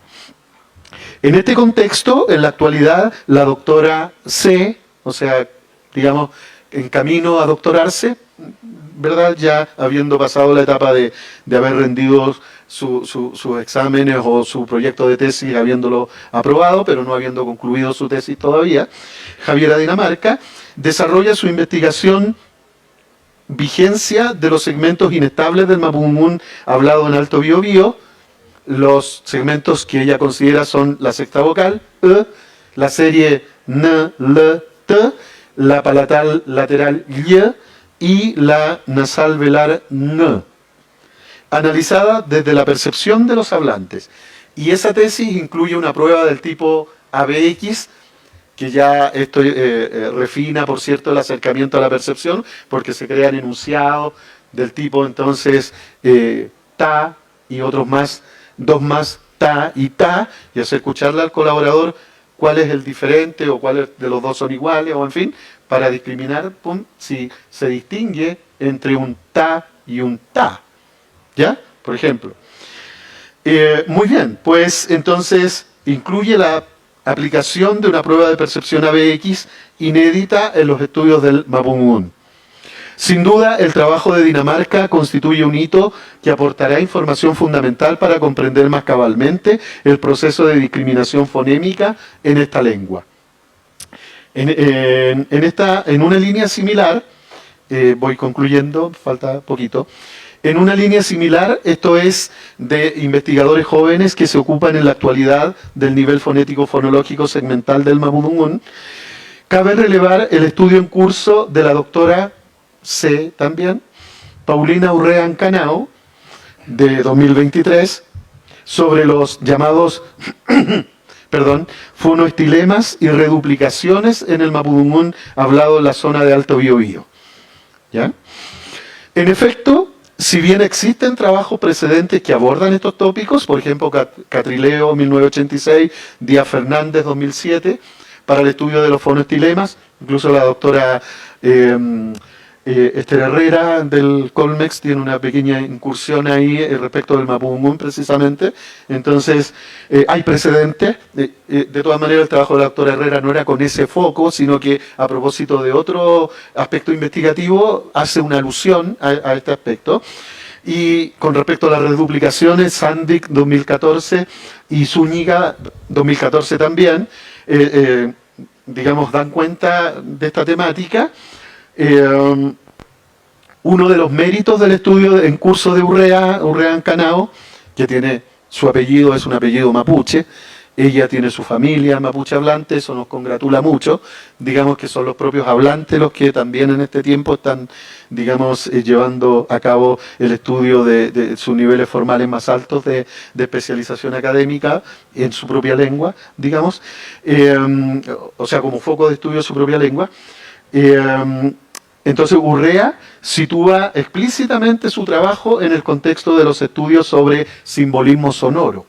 En este contexto, en la actualidad, la doctora C, o sea, digamos, en camino a doctorarse, ¿verdad? Ya habiendo pasado la etapa de haber rendido sus exámenes o su proyecto de tesis, habiéndolo aprobado, pero no habiendo concluido su tesis todavía, Javiera Dinamarca desarrolla su investigación vigencia de los segmentos inestables del mapudungún hablado en Alto Biobío. Los segmentos que ella considera son la sexta vocal, e, la serie n, l, t, la palatal lateral y y la nasal velar n, analizada desde la percepción de los hablantes. Y esa tesis incluye una prueba del tipo ABX, que ya esto refina, por cierto, el acercamiento a la percepción, porque se crean enunciados del tipo, entonces, ta y otros más, dos más ta, y hacer escucharle al colaborador cuál es el diferente o cuáles de los dos son iguales, o en fin, para discriminar si se distingue entre un ta y un ta. ¿Ya? Por ejemplo. Muy bien, pues entonces incluye la aplicación de una prueba de percepción ABX inédita en los estudios del mapudungún. Sin duda, el trabajo de Dinamarca constituye un hito que aportará información fundamental para comprender más cabalmente el proceso de discriminación fonémica en esta lengua. En una línea similar, voy concluyendo, falta poquito. En una línea similar, esto es de investigadores jóvenes que se ocupan en la actualidad del nivel fonético-fonológico segmental del mapudungún, cabe relevar el estudio en curso de la doctora C también, Paulina Urrea Ancanao, de 2023, sobre los llamados fonoestilemas y reduplicaciones en el mapudungún hablado en la zona de Alto Biobío. ¿Ya? En efecto, si bien existen trabajos precedentes que abordan estos tópicos, por ejemplo, Catrileo 1986, Díaz Fernández 2007, para el estudio de los fonoestilemas, incluso la doctora Esther Herrera del Colmex tiene una pequeña incursión ahí respecto del mapudungún precisamente. Entonces, hay precedentes. De todas maneras, el trabajo de la doctora Herrera no era con ese foco, sino que a propósito de otro aspecto investigativo, hace una alusión a este aspecto. Y con respecto a las reduplicaciones, Sandik 2014 y Zúñiga 2014 también, digamos, dan cuenta de esta temática. Uno de los méritos del estudio en curso de Urrea Ancanao, que tiene su apellido, es un apellido mapuche, ella tiene su familia mapuche hablante, eso nos congratula mucho, digamos que son los propios hablantes los que también en este tiempo están, digamos, llevando a cabo el estudio de sus niveles formales más altos de especialización académica en su propia lengua, digamos, o sea, como foco de estudio de su propia lengua. Entonces Urrea sitúa explícitamente su trabajo en el contexto de los estudios sobre simbolismo sonoro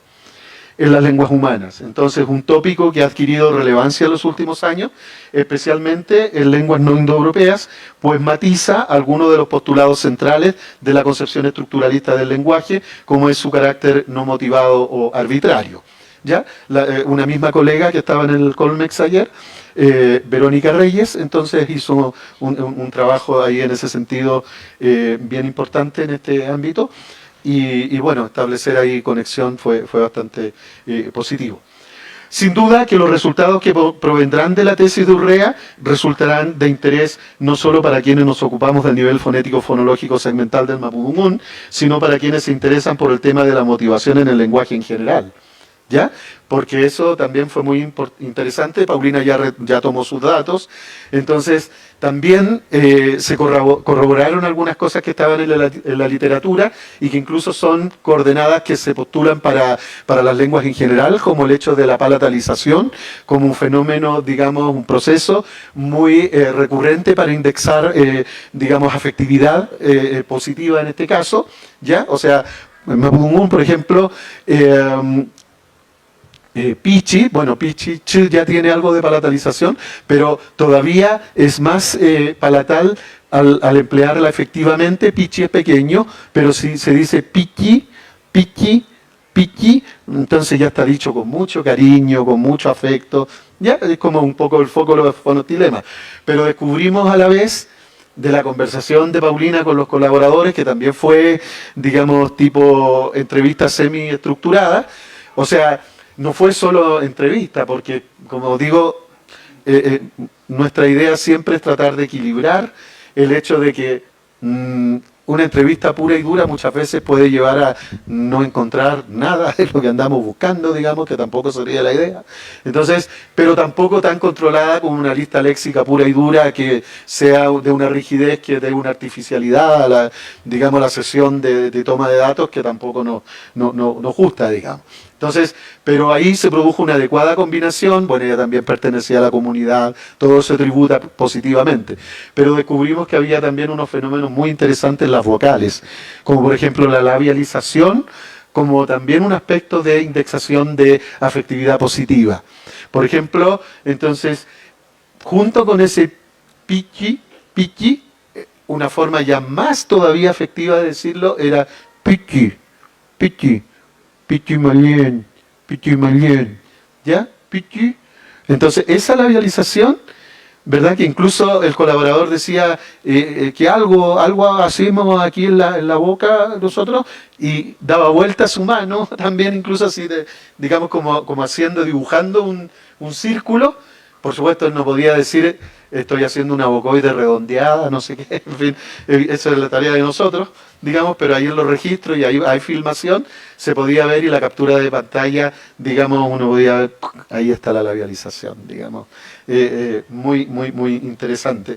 en las lenguas humanas. Entonces, un tópico que ha adquirido relevancia en los últimos años, especialmente en lenguas no indoeuropeas, pues matiza algunos de los postulados centrales de la concepción estructuralista del lenguaje, como es su carácter no motivado o arbitrario. ¿Ya? Una misma colega que estaba en el Colmex ayer, Verónica Reyes, entonces hizo un trabajo ahí en ese sentido bien importante en este ámbito. Y bueno, establecer ahí conexión fue bastante positivo. Sin duda que los resultados que provendrán de la tesis de Urrea resultarán de interés no solo para quienes nos ocupamos del nivel fonético-fonológico segmental del mapudungún, sino para quienes se interesan por el tema de la motivación en el lenguaje en general. ¿Ya? Porque eso también fue muy interesante. Paulina ya tomó sus datos. Entonces, también se corroboraron algunas cosas que estaban en la literatura y que incluso son coordenadas que se postulan para las lenguas en general, como el hecho de la palatalización, como un fenómeno, digamos, un proceso muy recurrente para indexar, digamos, afectividad positiva en este caso. ¿Ya? O sea, en Mapudungun, por ejemplo, Pichi, bueno, Pichi ya tiene algo de palatalización, pero todavía es más palatal al emplearla efectivamente. Pichi es pequeño, pero si se dice piqui, piqui, piqui, entonces ya está dicho con mucho cariño, con mucho afecto, ya es como un poco el foco de los fonotilemas. Pero descubrimos a la vez de la conversación de Paulina con los colaboradores, que también fue, digamos, tipo entrevista semi-estructurada, o sea, no fue solo entrevista, porque, como digo, nuestra idea siempre es tratar de equilibrar el hecho de que una entrevista pura y dura muchas veces puede llevar a no encontrar nada de lo que andamos buscando, digamos, que tampoco sería la idea. Entonces, pero tampoco tan controlada como una lista léxica pura y dura que sea de una rigidez, que dé una artificialidad a la, digamos, la sesión de toma de datos que tampoco nos gusta, digamos. Entonces, pero ahí se produjo una adecuada combinación, bueno, ella también pertenecía a la comunidad, todo se tributa positivamente, pero descubrimos que había también unos fenómenos muy interesantes en las vocales, como por ejemplo la labialización, como también un aspecto de indexación de afectividad positiva. Por ejemplo, entonces, junto con ese pichi, pichi, una forma ya más todavía afectiva de decirlo era pichi, pichi. Pichi malien, ¿ya? Pichi. Entonces, esa labialización, ¿verdad? Que incluso el colaborador decía que algo hacemos aquí en la boca nosotros, y daba vuelta a su mano, también incluso así, digamos, como haciendo, dibujando un círculo. Por supuesto, él no podía decir, estoy haciendo una bocoide redondeada, no sé qué, en fin, esa es la tarea de nosotros, digamos, pero ahí en los registros y ahí hay filmación, se podía ver, y la captura de pantalla, digamos, uno podía ver, ahí está la labialización, digamos, muy interesante.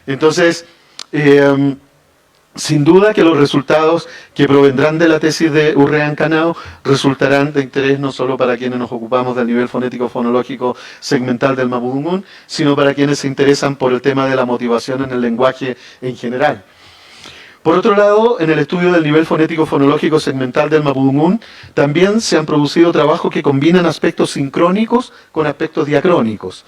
Entonces, sin duda que los resultados que provendrán de la tesis de Urrea-Canao resultarán de interés no solo para quienes nos ocupamos del nivel fonético-fonológico segmental del Mapudungun, sino para quienes se interesan por el tema de la motivación en el lenguaje en general. Por otro lado, en el estudio del nivel fonético-fonológico segmental del Mapudungun, también se han producido trabajos que combinan aspectos sincrónicos con aspectos diacrónicos,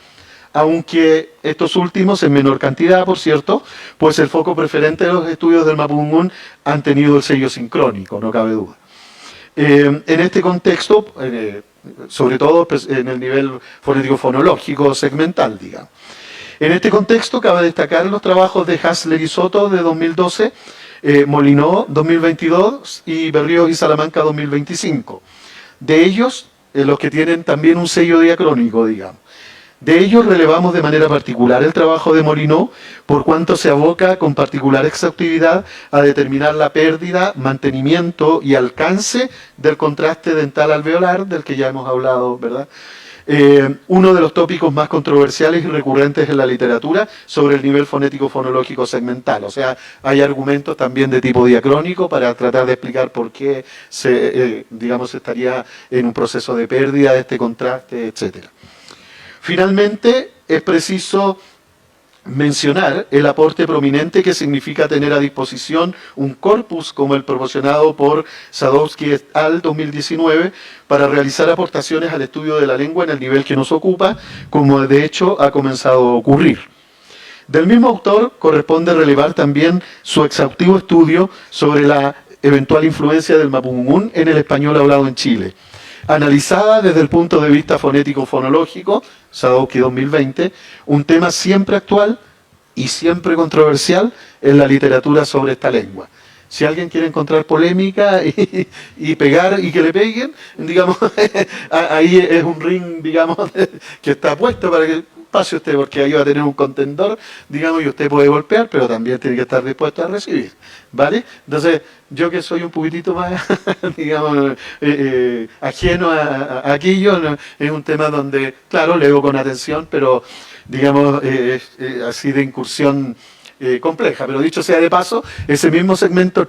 aunque estos últimos en menor cantidad, por cierto, pues el foco preferente de los estudios del Mapudungun han tenido el sello sincrónico, no cabe duda. En este contexto, sobre todo en el nivel fonético-fonológico segmental, digamos. En este contexto cabe destacar los trabajos de Hassler y Soto de 2012, Molinó 2022 y Berríos y Salamanca 2025. De ellos, los que tienen también un sello diacrónico, digamos. De ellos relevamos de manera particular el trabajo de Molinó, por cuanto se aboca con particular exhaustividad a determinar la pérdida, mantenimiento y alcance del contraste dental alveolar, del que ya hemos hablado, ¿verdad? Uno de los tópicos más controversiales y recurrentes en la literatura sobre el nivel fonético-fonológico segmental. O sea, hay argumentos también de tipo diacrónico para tratar de explicar por qué digamos, estaría en un proceso de pérdida de este contraste, etcétera. Finalmente, es preciso mencionar el aporte prominente que significa tener a disposición un corpus como el proporcionado por Sadowski et al. 2019 para realizar aportaciones al estudio de la lengua en el nivel que nos ocupa, como de hecho ha comenzado a ocurrir. Del mismo autor corresponde relevar también su exhaustivo estudio sobre la eventual influencia del Mapudungun en el español hablado en Chile, analizada desde el punto de vista fonético-fonológico, Sadowski 2020, un tema siempre actual y siempre controversial en la literatura sobre esta lengua. Si alguien quiere encontrar polémica y pegar y que le peguen, digamos, ahí es un ring, digamos, que está puesto para que despacio usted, porque ahí va a tener un contendor, digamos, y usted puede golpear, pero también tiene que estar dispuesto a recibir, ¿vale? Entonces, yo que soy un poquitito más, digamos, ajeno a aquello, ¿no? Es un tema donde, claro, leo con atención, pero, digamos, así de incursión compleja. Pero dicho sea de paso, ese mismo segmento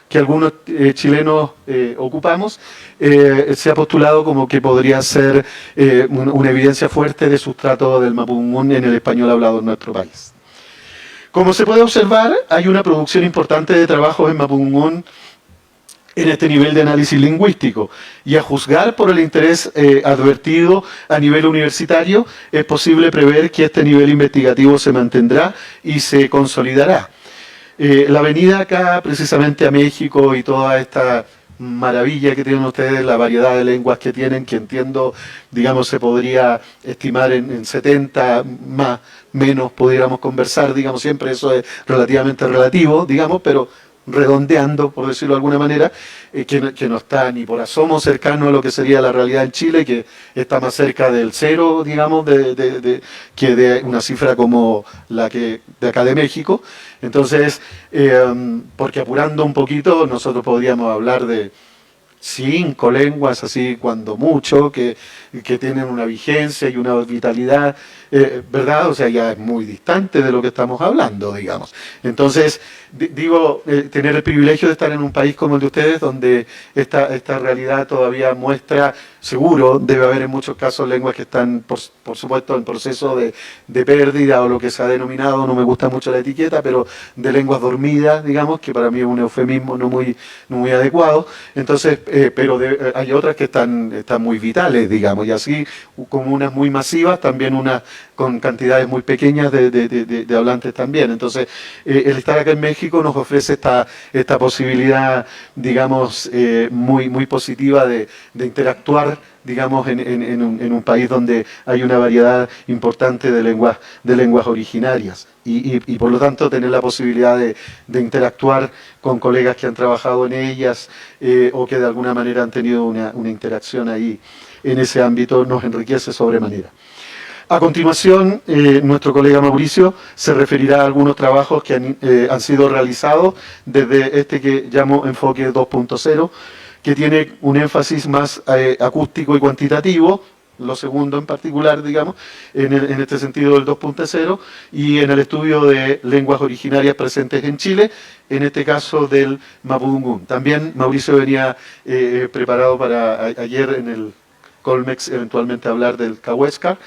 que algunos chilenos ocupamos, se ha postulado como que podría ser una evidencia fuerte de sustrato del mapudungún en el español hablado en nuestro país. Como se puede observar, hay una producción importante de trabajos en mapudungún en este nivel de análisis lingüístico, y a juzgar por el interés advertido a nivel universitario, es posible prever que este nivel investigativo se mantendrá y se consolidará. La venida acá precisamente a México y toda esta maravilla que tienen ustedes, la variedad de lenguas que tienen, que entiendo, digamos, se podría estimar en 70, más, menos, pudiéramos conversar, digamos, siempre eso es relativamente relativo, digamos, pero redondeando, por decirlo de alguna manera, que no está ni por asomo cercano a lo que sería la realidad en Chile, que está más cerca del cero, digamos, que de una cifra como la que de acá de México. Entonces, porque apurando un poquito, nosotros podríamos hablar de 5 lenguas, así cuando mucho, que tienen una vigencia y una vitalidad, ¿verdad? O sea, ya es muy distante de lo que estamos hablando, digamos. Entonces, digo, tener el privilegio de estar en un país como el de ustedes, donde esta realidad todavía muestra, seguro, debe haber en muchos casos lenguas que están, por supuesto, en proceso de pérdida o lo que se ha denominado, no me gusta mucho la etiqueta, pero de lenguas dormidas, digamos, que para mí es un eufemismo no muy adecuado. Entonces, pero hay otras que están muy vitales, digamos, y así como unas muy masivas, también unas con cantidades muy pequeñas de hablantes también. Entonces, el estar acá en México nos ofrece esta posibilidad, digamos, muy positiva de interactuar, digamos, en un país donde hay una variedad importante de lenguas originarias y por lo tanto tener la posibilidad de interactuar con colegas que han trabajado en ellas o que de alguna manera han tenido una interacción ahí en ese ámbito nos enriquece sobremanera. A continuación, nuestro colega Mauricio se referirá a algunos trabajos que han sido realizados desde este que llamo enfoque 2.0, que tiene un énfasis más acústico y cuantitativo, lo segundo en particular, digamos, en este sentido del 2.0, y en el estudio de lenguas originarias presentes en Chile, en este caso del mapudungún. También Mauricio venía preparado para ayer en el Colmex eventualmente hablar del cahuéscar,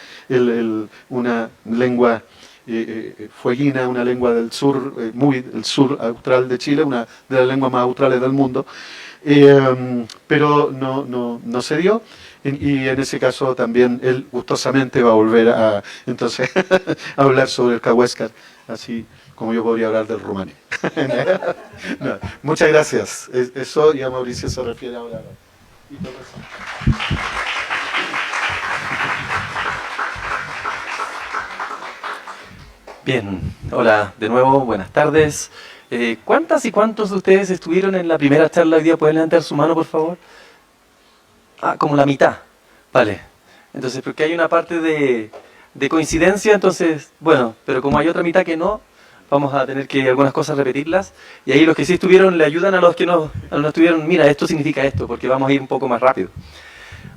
una lengua fueguina, una lengua del sur, del sur austral de Chile, una de las lenguas más australes del mundo, pero no se dio, y en ese caso también él gustosamente va a volver entonces a hablar sobre el cahuéscar, así como yo podría hablar del rumani. No, muchas gracias. Eso ya Mauricio se refiere ahora. Bien, hola de nuevo, buenas tardes. ¿Cuántas y cuántos de ustedes estuvieron en la primera charla hoy día? ¿Pueden levantar su mano, por favor? Ah, como la mitad. Vale. Entonces, porque hay una parte de coincidencia, entonces, bueno, pero como hay otra mitad que no, vamos a tener que algunas cosas repetirlas. Y ahí los que sí estuvieron le ayudan a los que no estuvieron. Mira, esto significa esto, porque vamos a ir un poco más rápido.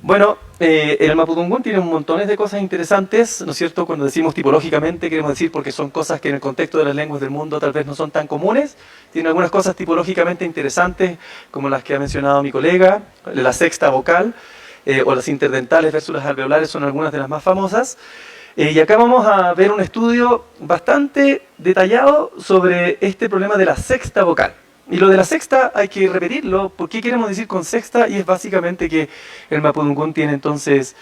Bueno, el mapudungún tiene montones de cosas interesantes, ¿no es cierto? Cuando decimos tipológicamente, queremos decir porque son cosas que en el contexto de las lenguas del mundo tal vez no son tan comunes. Tiene algunas cosas tipológicamente interesantes, como las que ha mencionado mi colega, la sexta vocal, o las interdentales versus las alveolares son algunas de las más famosas. Y acá vamos a ver un estudio bastante detallado sobre este problema de la sexta vocal. Y lo de la sexta hay que repetirlo. ¿Por qué queremos decir con sexta? Y es básicamente que el mapudungún tiene entonces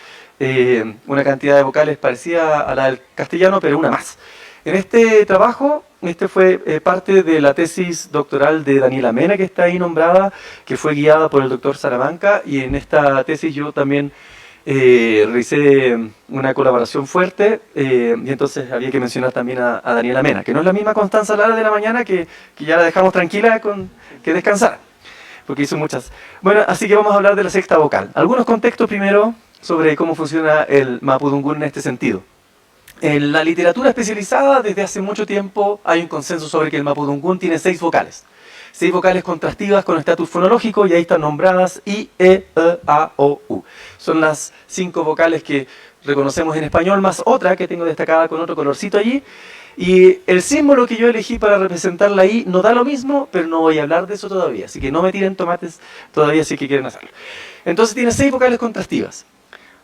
una cantidad de vocales parecida a la del castellano, pero una más. En este trabajo, este fue parte de la tesis doctoral de Daniela Mena, que está ahí nombrada, que fue guiada por el doctor Salamanca, y en esta tesis yo también realicé una colaboración fuerte, y entonces había que mencionar también a Daniela Mena, que no es la misma Constanza Lara de la mañana, que ya la dejamos tranquila que descansar, porque hizo muchas. Bueno, así que vamos a hablar de la sexta vocal. Algunos contextos primero sobre cómo funciona el mapudungún en este sentido. En la literatura especializada, desde hace mucho tiempo, hay un consenso sobre que el mapudungún tiene 6 vocales. 6 vocales contrastivas con estatus fonológico, y ahí están nombradas I, E, A, O, U. Son las 5 vocales que reconocemos en español, más otra que tengo destacada con otro colorcito allí. Y el símbolo que yo elegí para representar la I no da lo mismo, pero no voy a hablar de eso todavía. Así que no me tiren tomates todavía si es que quieren hacerlo. Entonces tiene 6 vocales contrastivas.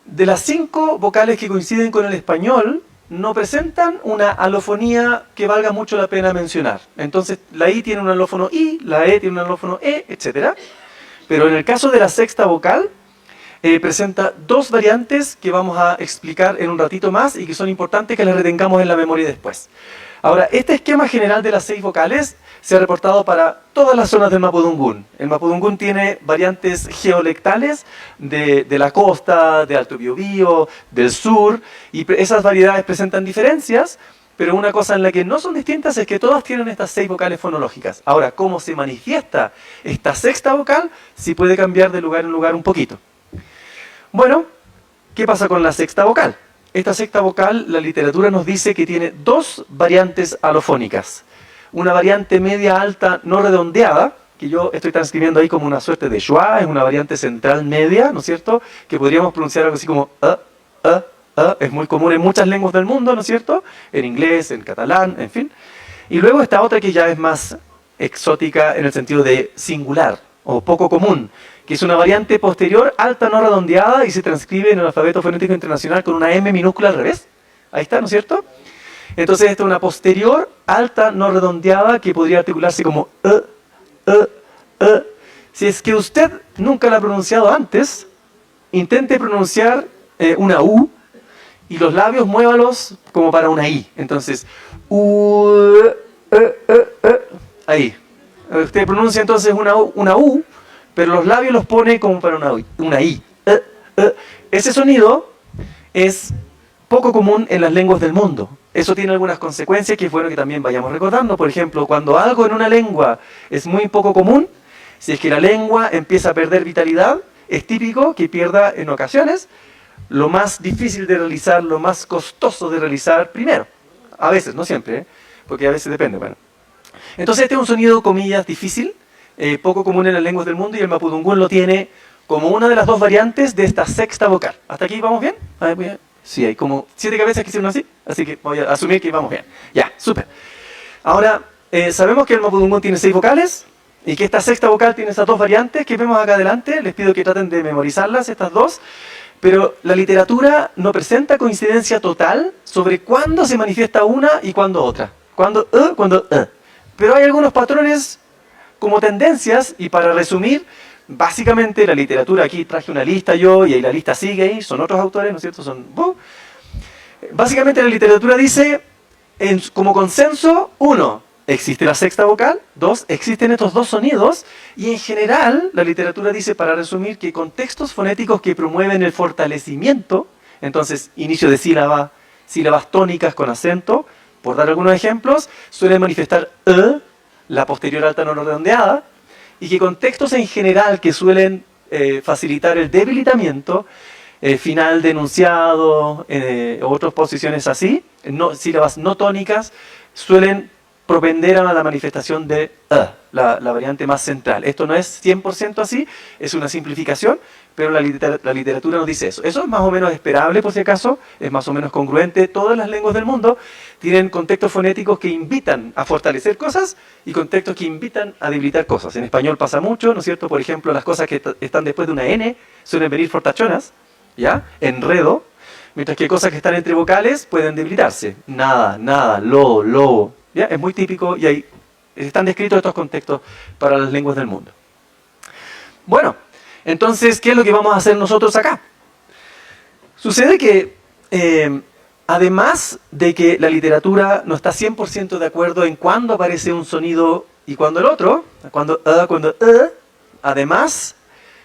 De las 5 vocales que coinciden con el español, no presentan una alofonía que valga mucho la pena mencionar. Entonces la I tiene un alófono I, la E tiene un alófono E, etc. Pero en el caso de la sexta vocal, presenta 2 variantes que vamos a explicar en un ratito más y que son importantes que las retengamos en la memoria después. Ahora, este esquema general de las 6 vocales se ha reportado para todas las zonas del mapudungún. El mapudungún tiene variantes geolectales de la costa, de Alto Biobío, del sur, y esas variedades presentan diferencias, pero una cosa en la que no son distintas es que todas tienen estas 6 vocales fonológicas. Ahora, ¿cómo se manifiesta esta sexta vocal? Sí puede cambiar de lugar en lugar un poquito. Bueno, ¿qué pasa con la sexta vocal? Esta sexta vocal, la literatura nos dice que tiene 2 variantes alofónicas. Una variante media alta no redondeada, que yo estoy transcribiendo ahí como una suerte de schwa, es una variante central media, ¿no es cierto? Que podríamos pronunciar algo así como es muy común en muchas lenguas del mundo, ¿no es cierto? En inglés, en catalán, en fin. Y luego está otra que ya es más exótica en el sentido de singular o poco común, que es una variante posterior alta no redondeada y se transcribe en el alfabeto fonético internacional con una M minúscula al revés. Ahí está, ¿no es cierto? Entonces esta es una posterior alta no redondeada que podría articularse como Si es que usted nunca la ha pronunciado antes, intente pronunciar una U y los labios muévalos como para una I. Entonces, ahí. Usted pronuncia entonces una U, pero los labios los pone como para una I. Ese sonido es poco común en las lenguas del mundo. Eso tiene algunas consecuencias que es bueno que también vayamos recordando. Por ejemplo, cuando algo en una lengua es muy poco común, si es que la lengua empieza a perder vitalidad, es típico que pierda en ocasiones lo más difícil de realizar, lo más costoso de realizar primero. A veces, no siempre, porque a veces depende. Bueno. Entonces este es un sonido, comillas, difícil, poco común en las lenguas del mundo, y el mapudungún lo tiene como una de las 2 variantes de esta sexta vocal. ¿Hasta aquí vamos bien? Sí, hay como 7 cabezas que hicieron así que voy a asumir que vamos bien. Ya, súper. Ahora, sabemos que el mapudungún tiene 6 vocales y que esta sexta vocal tiene esas 2 variantes que vemos acá adelante. Les pido que traten de memorizarlas, estas 2. Pero la literatura no presenta coincidencia total sobre cuándo se manifiesta una y cuándo otra. Cuándo Pero hay algunos patrones como tendencias, y para resumir, básicamente la literatura, aquí traje una lista yo, y ahí la lista sigue ahí, son otros autores, ¿no es cierto? Básicamente la literatura dice, como consenso, 1, existe la sexta vocal, 2, existen estos 2 sonidos, y en general la literatura dice, para resumir, que contextos fonéticos que promueven el fortalecimiento, entonces inicio de sílaba, sílabas tónicas con acento, por dar algunos ejemplos, suelen manifestar la posterior alta no redondeada, y que contextos en general que suelen facilitar el debilitamiento, final de enunciado, otras posiciones así, sílabas no tónicas, suelen propender a la manifestación de la variante más central. Esto no es 100% así, es una simplificación, pero la literatura nos dice eso. Eso es más o menos esperable, por si acaso, es más o menos congruente. Todas las lenguas del mundo tienen contextos fonéticos que invitan a fortalecer cosas y contextos que invitan a debilitar cosas. En español pasa mucho, ¿no es cierto? Por ejemplo, las cosas que están después de una N suelen venir fortachonas, ¿ya? Enredo, mientras que cosas que están entre vocales pueden debilitarse. Nada, lo, ¿ya? Es muy típico y ahí están descritos estos contextos para las lenguas del mundo. Bueno, entonces, ¿qué es lo que vamos a hacer nosotros acá? Sucede que, además de que la literatura no está 100% de acuerdo en cuándo aparece un sonido y cuándo el otro, además,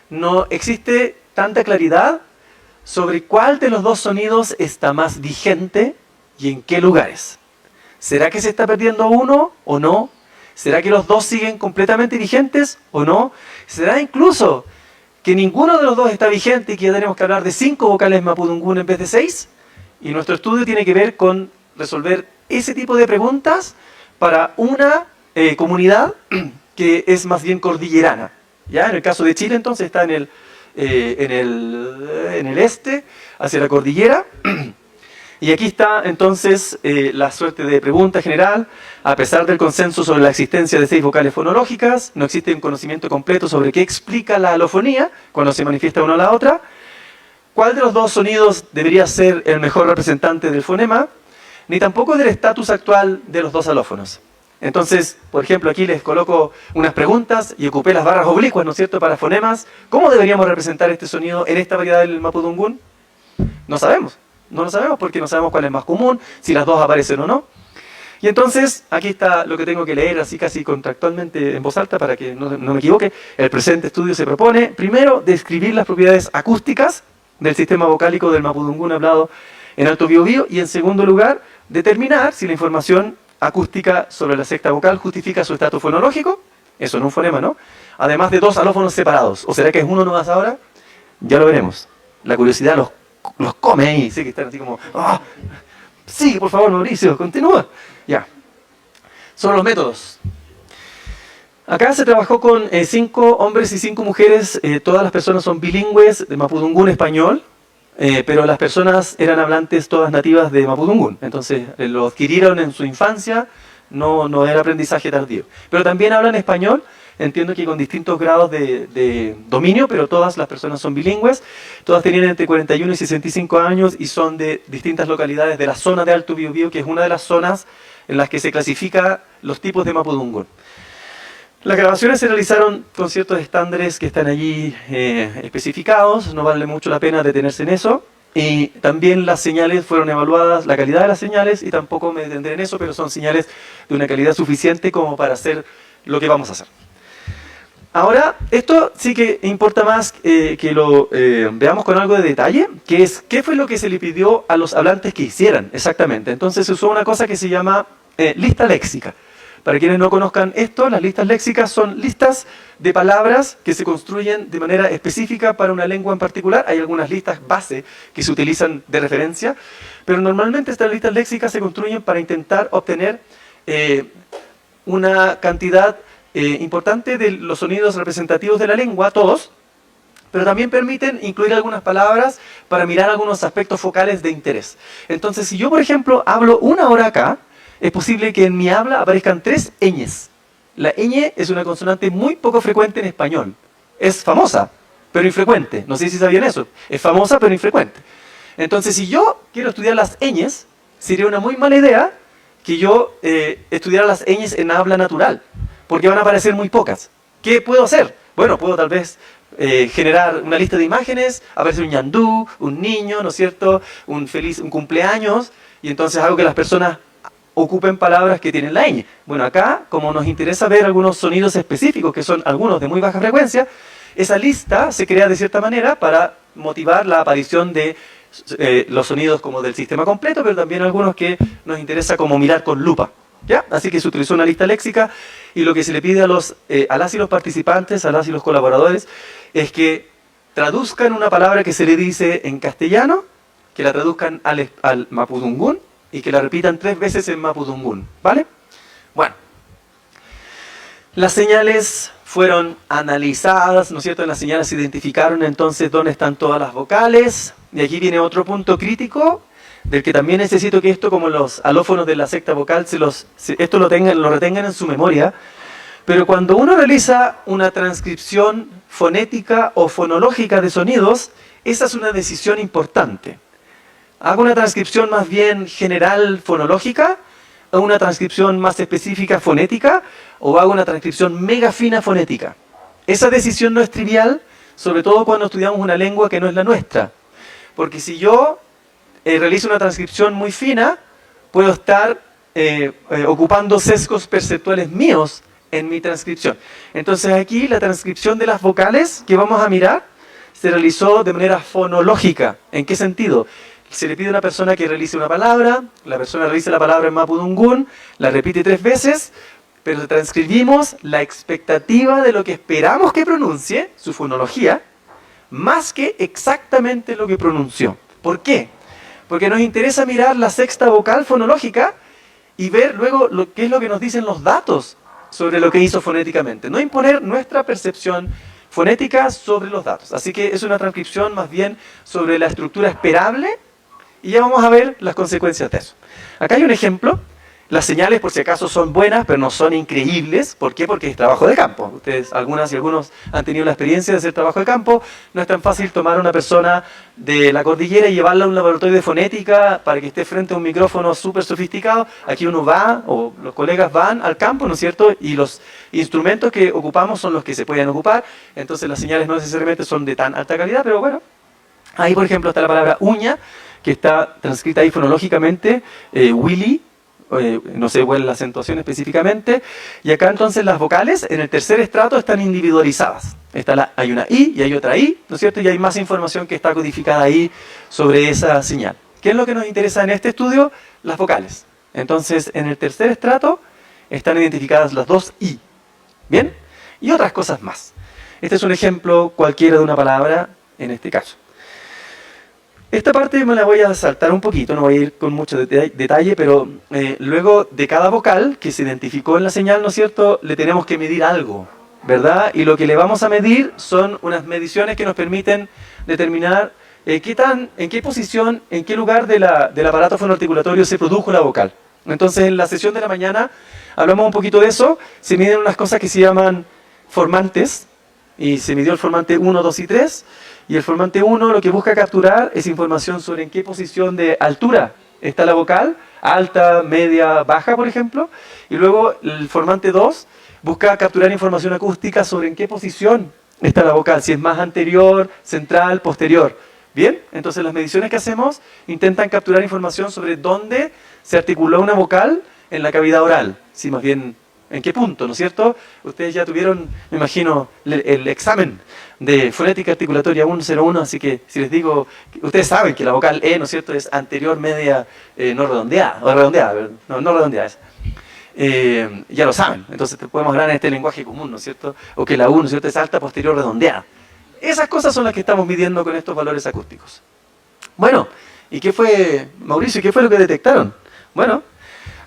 no existe tanta claridad sobre cuál de los 2 sonidos está más vigente y en qué lugares. ¿Será que se está perdiendo uno o no? ¿Será que los 2 siguen completamente vigentes o no? ¿Será incluso que ninguno de los 2 está vigente y que ya tenemos que hablar de 5 vocales mapudungún en vez de 6? Y nuestro estudio tiene que ver con resolver ese tipo de preguntas para una comunidad que es más bien cordillerana. ¿Ya? En el caso de Chile, entonces, está en el este, hacia la cordillera. Y aquí está, entonces, la suerte de pregunta general. A pesar del consenso sobre la existencia de 6 vocales fonológicas, no existe un conocimiento completo sobre qué explica la alofonía cuando se manifiesta una o la otra. ¿Cuál de los dos sonidos debería ser el mejor representante del fonema? Ni tampoco del estatus actual de los dos alófonos. Entonces, por ejemplo, aquí les coloco unas preguntas y ocupé las barras oblicuas, ¿no es cierto?, para fonemas. ¿Cómo deberíamos representar este sonido en esta variedad del mapudungún? No sabemos. No lo sabemos porque no sabemos cuál es más común, si las dos aparecen o no. Y entonces, aquí está lo que tengo que leer así casi contractualmente en voz alta para que no me equivoque. El presente estudio se propone, primero, describir las propiedades acústicas del sistema vocálico del mapudungún hablado en Alto Biobío, y en segundo lugar, determinar si la información acústica sobre la secta vocal justifica su estatus fonológico, eso en un fonema, ¿no? Además de 2 alófonos separados. ¿O será que es uno nomás ahora? Ya lo veremos. La curiosidad los come ahí, sé que están así como, ¡ah! Sí, por favor, Mauricio, continúa. Ya. Sobre los métodos. Acá se trabajó con 5 hombres y 5 mujeres, todas las personas son bilingües de mapudungún español, pero las personas eran hablantes todas nativas de mapudungún, entonces lo adquirieron en su infancia, no era aprendizaje tardío. Pero también hablan español, entiendo que con distintos grados de dominio, pero todas las personas son bilingües, todas tenían entre 41 y 65 años y son de distintas localidades de la zona de Alto Biobío, que es una de las zonas en las que se clasifica los tipos de mapudungún. Las grabaciones se realizaron con ciertos estándares que están allí especificados, no vale mucho la pena detenerse en eso. Y también las señales fueron evaluadas, la calidad de las señales, y tampoco me detendré en eso, pero son señales de una calidad suficiente como para hacer lo que vamos a hacer. Ahora, esto sí que importa más que lo veamos con algo de detalle, que es qué fue lo que se le pidió a los hablantes que hicieran exactamente. Entonces se usó una cosa que se llama lista léxica. Para quienes no conozcan esto, las listas léxicas son listas de palabras que se construyen de manera específica para una lengua en particular. Hay algunas listas base que se utilizan de referencia, pero normalmente estas listas léxicas se construyen para intentar obtener una cantidad importante de los sonidos representativos de la lengua, todos, pero también permiten incluir algunas palabras para mirar algunos aspectos focales de interés. Entonces, si yo, por ejemplo, hablo 1 hora acá, es posible que en mi habla aparezcan 3 ñes. La ñ es una consonante muy poco frecuente en español. Es famosa, pero infrecuente. No sé si sabían eso. Es famosa, pero infrecuente. Entonces, si yo quiero estudiar las ñes, sería una muy mala idea que yo estudiara las ñes en habla natural, porque van a aparecer muy pocas. ¿Qué puedo hacer? Bueno, puedo tal vez generar una lista de imágenes, aparece un ñandú, un niño, ¿no es cierto?, un cumpleaños, y entonces hago que las personas ocupen palabras que tienen la ñ. Bueno, acá, como nos interesa ver algunos sonidos específicos, que son algunos de muy baja frecuencia, esa lista se crea de cierta manera para motivar la aparición de los sonidos como del sistema completo, pero también algunos que nos interesa como mirar con lupa. ¿Ya? Así que se utilizó una lista léxica, y lo que se le pide a las y los participantes, a las y los colaboradores, es que traduzcan una palabra que se le dice en castellano, que la traduzcan al mapudungún, y que la repitan 3 veces en mapudungún, ¿vale? Bueno, las señales fueron analizadas, ¿no es cierto? En las señales se identificaron entonces dónde están todas las vocales, y aquí viene otro punto crítico, del que también necesito que esto, como los alófonos de la secta vocal, esto lo retengan en su memoria. Pero cuando uno realiza una transcripción fonética o fonológica de sonidos, esa es una decisión importante. ¿Hago una transcripción más bien general fonológica, o una transcripción más específica fonética, o hago una transcripción mega fina fonética? Esa decisión no es trivial, sobre todo cuando estudiamos una lengua que no es la nuestra. Porque si yo realizo una transcripción muy fina, puedo estar ocupando sesgos perceptuales míos en mi transcripción. Entonces aquí la transcripción de las vocales que vamos a mirar se realizó de manera fonológica. ¿En qué sentido? Se le pide a una persona que realice una palabra, la persona realiza la palabra en mapudungún, la repite 3 veces, pero transcribimos la expectativa de lo que esperamos que pronuncie, su fonología, más que exactamente lo que pronunció. ¿Por qué? Porque nos interesa mirar la sexta vocal fonológica y ver luego qué es lo que nos dicen los datos sobre lo que hizo fonéticamente. No imponer nuestra percepción fonética sobre los datos. Así que es una transcripción más bien sobre la estructura esperable y ya vamos a ver las consecuencias de eso. Acá hay un ejemplo. Las señales, por si acaso, son buenas, pero no son increíbles. ¿Por qué? Porque es trabajo de campo. Ustedes, algunas y algunos, han tenido la experiencia de hacer trabajo de campo. No es tan fácil tomar a una persona de la cordillera y llevarla a un laboratorio de fonética para que esté frente a un micrófono súper sofisticado. Aquí uno va, o los colegas van al campo, ¿no es cierto? Y los instrumentos que ocupamos son los que se pueden ocupar. Entonces las señales no necesariamente son de tan alta calidad, pero bueno. Ahí, por ejemplo, está la palabra uña, que está transcrita ahí fonológicamente, Willy. No sé cuál es la acentuación específicamente, y acá entonces las vocales en el tercer estrato están individualizadas. Hay una I y hay otra I, ¿no es cierto? Y hay más información que está codificada ahí sobre esa señal. ¿Qué es lo que nos interesa en este estudio? Las vocales. Entonces, en el tercer estrato están identificadas las dos I. ¿Bien? Y otras cosas más. Este es un ejemplo cualquiera de una palabra en este caso. Esta parte me la voy a saltar un poquito, no voy a ir con mucho detalle, pero luego de cada vocal que se identificó en la señal, ¿no es cierto?, le tenemos que medir algo, ¿verdad? Y lo que le vamos a medir son unas mediciones que nos permiten determinar en qué posición, en qué lugar del aparato fonoarticulatorio se produjo la vocal. Entonces, en la sesión de la mañana hablamos un poquito de eso, se miden unas cosas que se llaman formantes, y se midió el formante 1, 2 y 3, y el formante 1 lo que busca capturar es información sobre en qué posición de altura está la vocal, alta, media, baja, por ejemplo, y luego el formante 2 busca capturar información acústica sobre en qué posición está la vocal, si es más anterior, central, posterior. Bien, entonces las mediciones que hacemos intentan capturar información sobre dónde se articuló una vocal en la cavidad oral, si más bien en qué punto, ¿no es cierto? Ustedes ya tuvieron, me imagino, el examen de fonética articulatoria 101, así que si les digo, ustedes saben que la vocal E, ¿no es cierto?, es anterior, media, no redondeada, o redondeada, no redondeada es. Ya lo saben, entonces podemos hablar en este lenguaje común, ¿no es cierto? O que la U, ¿no es cierto?, es alta, posterior, redondeada. Esas cosas son las que estamos midiendo con estos valores acústicos. Bueno, ¿y qué fue, Mauricio, qué fue lo que detectaron? Bueno,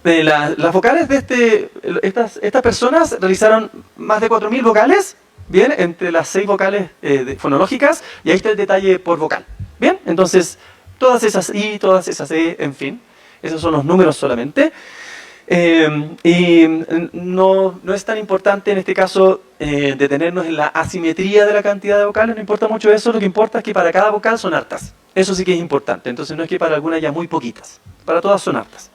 las vocales de estas personas realizaron más de 4.000 vocales, bien, entre las 6 vocales fonológicas, y ahí está el detalle por vocal. Bien, entonces, todas esas I, todas esas E, en fin, esos son los números solamente. Y no es tan importante en este caso detenernos en la asimetría de la cantidad de vocales, no importa mucho eso, lo que importa es que para cada vocal son hartas. Eso sí que es importante, entonces no es que para algunas haya muy poquitas, para todas son hartas.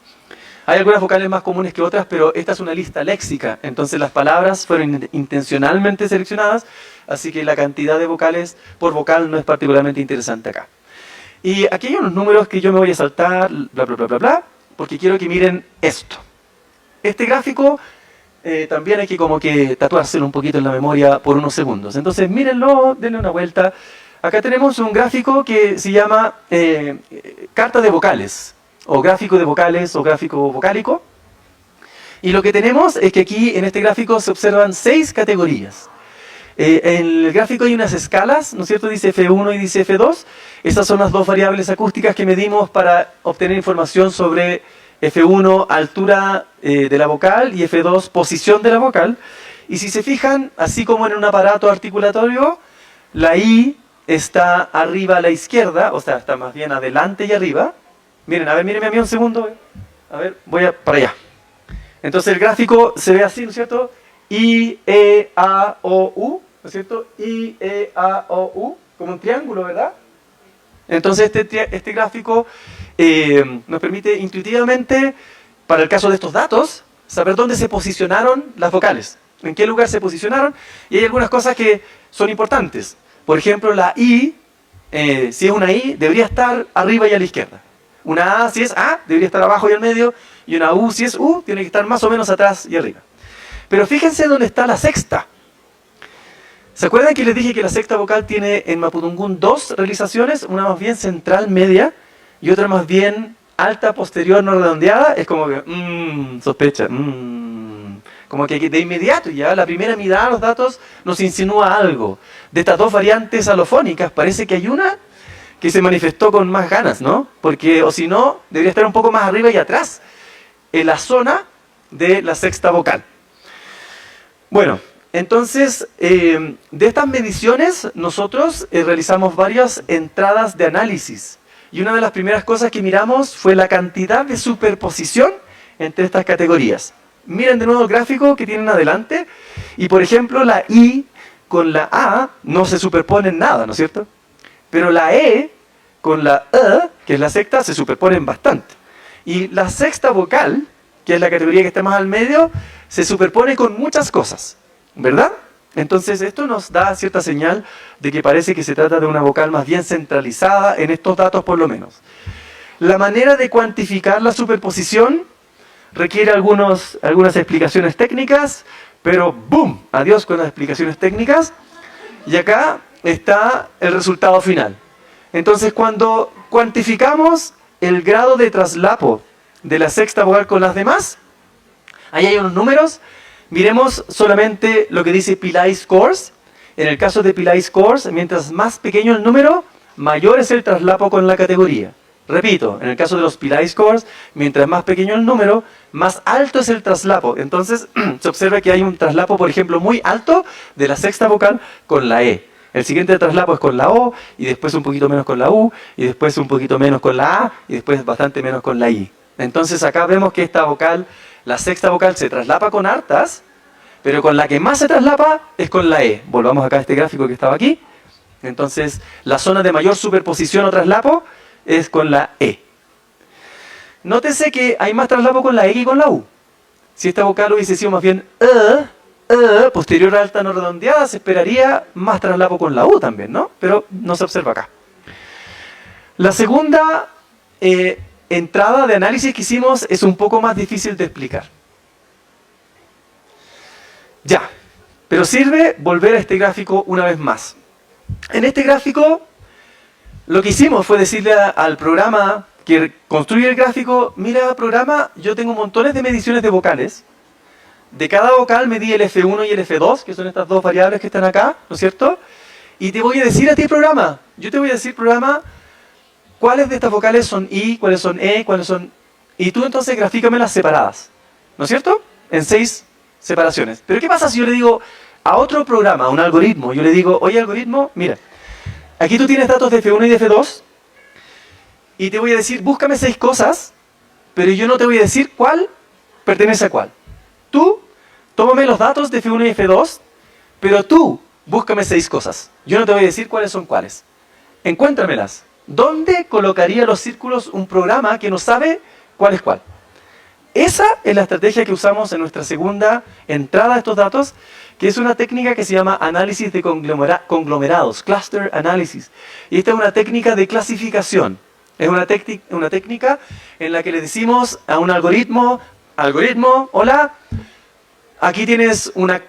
Hay algunas vocales más comunes que otras, pero esta es una lista léxica, entonces las palabras fueron intencionalmente seleccionadas, así que la cantidad de vocales por vocal no es particularmente interesante acá. Y aquí hay unos números que yo me voy a saltar, bla, bla, bla, bla, bla, porque quiero que miren esto. Este gráfico también hay que como que tatuárselo un poquito en la memoria por unos segundos. Entonces mírenlo, denle una vuelta. Acá tenemos un gráfico que se llama carta de vocales, o gráfico de vocales, o gráfico vocálico. Y lo que tenemos es que aquí en este gráfico se observan 6 categorías. En el gráfico hay unas escalas, ¿no es cierto? Dice F1 y dice F2. Esas son las dos variables acústicas que medimos para obtener información sobre F1, altura de la vocal, y F2, posición de la vocal. Y si se fijan, así como en un aparato articulatorio, la I está arriba a la izquierda, o sea, está más bien adelante y arriba. Miren, a ver, mírenme a mí un segundo. A ver, para allá. Entonces el gráfico se ve así, ¿no es cierto? I, E, A, O, U, ¿no es cierto? I, E, A, O, U, como un triángulo, ¿verdad? Entonces este gráfico nos permite intuitivamente, para el caso de estos datos, saber dónde se posicionaron las vocales, en qué lugar se posicionaron, y hay algunas cosas que son importantes. Por ejemplo, la I, si es una I, debería estar arriba y a la izquierda. Una A, si es A, debería estar abajo y al medio, y una U, si es U, tiene que estar más o menos atrás y arriba. Pero fíjense dónde está la sexta. ¿Se acuerdan que les dije que la sexta vocal tiene en Mapudungún 2 realizaciones? Una más bien central, media, y otra más bien alta, posterior, no redondeada. Es como que, sospecha, como que de inmediato ya la primera mirada a los datos nos insinúa algo. De estas dos variantes alofónicas parece que hay una que se manifestó con más ganas, ¿no? Porque, o si no, debería estar un poco más arriba y atrás, en la zona de la sexta vocal. Bueno, entonces, de estas mediciones, nosotros realizamos varias entradas de análisis. Y una de las primeras cosas que miramos fue la cantidad de superposición entre estas categorías. Miren de nuevo el gráfico que tienen adelante. Y, por ejemplo, la I con la A no se superponen nada, ¿no es cierto? Pero la E con la E, que es la sexta, se superponen bastante. Y la sexta vocal, que es la categoría que está más al medio, se superpone con muchas cosas, ¿verdad? Entonces esto nos da cierta señal de que parece que se trata de una vocal más bien centralizada en estos datos por lo menos. La manera de cuantificar la superposición requiere algunas explicaciones técnicas, pero ¡boom! Adiós con las explicaciones técnicas. Y acá está el resultado final. Entonces cuando cuantificamos el grado de traslapo de la sexta vocal con las demás, ahí hay unos números. Miremos solamente lo que dice Pillai Scores. En el caso de Pillai Scores, mientras más pequeño el número, mayor es el traslapo con la categoría. Repito, en el caso de los Pillai Scores, mientras más pequeño el número, más alto es el traslapo. Entonces, se observa que hay un traslapo, por ejemplo, muy alto de la sexta vocal con la E. El siguiente traslapo es con la O, y después un poquito menos con la U, y después un poquito menos con la A, y después bastante menos con la I. Entonces acá vemos que esta vocal, la sexta vocal, se traslapa con hartas, pero con la que más se traslapa es con la E. Volvamos acá a este gráfico que estaba aquí. Entonces, la zona de mayor superposición o traslapo es con la E. Nótese que hay más traslapo con la E que con la U. Si esta vocal hubiese sido más bien posterior a alta no redondeada, se esperaría más traslapo con la U también, ¿no? Pero no se observa acá. La segunda entrada de análisis que hicimos es un poco más difícil de explicar. Ya, pero sirve volver a este gráfico una vez más. En este gráfico, lo que hicimos fue decirle al programa que construye el gráfico, mira programa, yo tengo montones de mediciones de vocales. De cada vocal medí el F1 y el F2, que son estas dos variables que están acá, ¿no es cierto? Y te voy a decir a ti programa, yo te voy a decir programa, cuáles de estas vocales son I, cuáles son E, cuáles son... Y tú entonces grafícamelas separadas, ¿no es cierto? En 6 separaciones. Pero ¿qué pasa si yo le digo a otro programa, a un algoritmo, yo le digo, oye algoritmo, mira, aquí tú tienes datos de F1 y de F2, y te voy a decir, búscame 6 cosas, pero yo no te voy a decir cuál pertenece a cuál. Tú, tómame los datos de F1 y F2, pero tú, búscame 6 cosas. Yo no te voy a decir cuáles son cuáles. Encuéntramelas. ¿Dónde colocaría los círculos un programa que no sabe cuál es cuál? Esa es la estrategia que usamos en nuestra segunda entrada a estos datos, que es una técnica que se llama análisis de conglomerados, cluster analysis. Y esta es una técnica de clasificación. Es una técnica en la que le decimos a un algoritmo, hola, aquí tienes una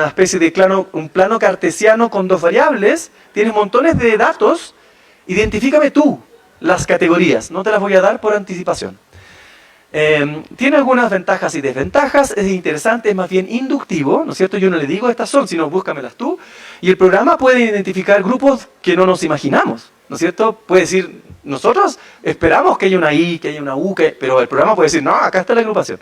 especie de un plano cartesiano con 2 variables, tienes montones de datos, identifícame tú las categorías, no te las voy a dar por anticipación. Tiene algunas ventajas y desventajas, es interesante, es más bien inductivo, ¿no es cierto? Yo no le digo estas son, sino búscamelas tú, y el programa puede identificar grupos que no nos imaginamos, ¿no es cierto? Puede decir, nosotros esperamos que haya una I, que haya una U, pero el programa puede decir, no, acá está la agrupación.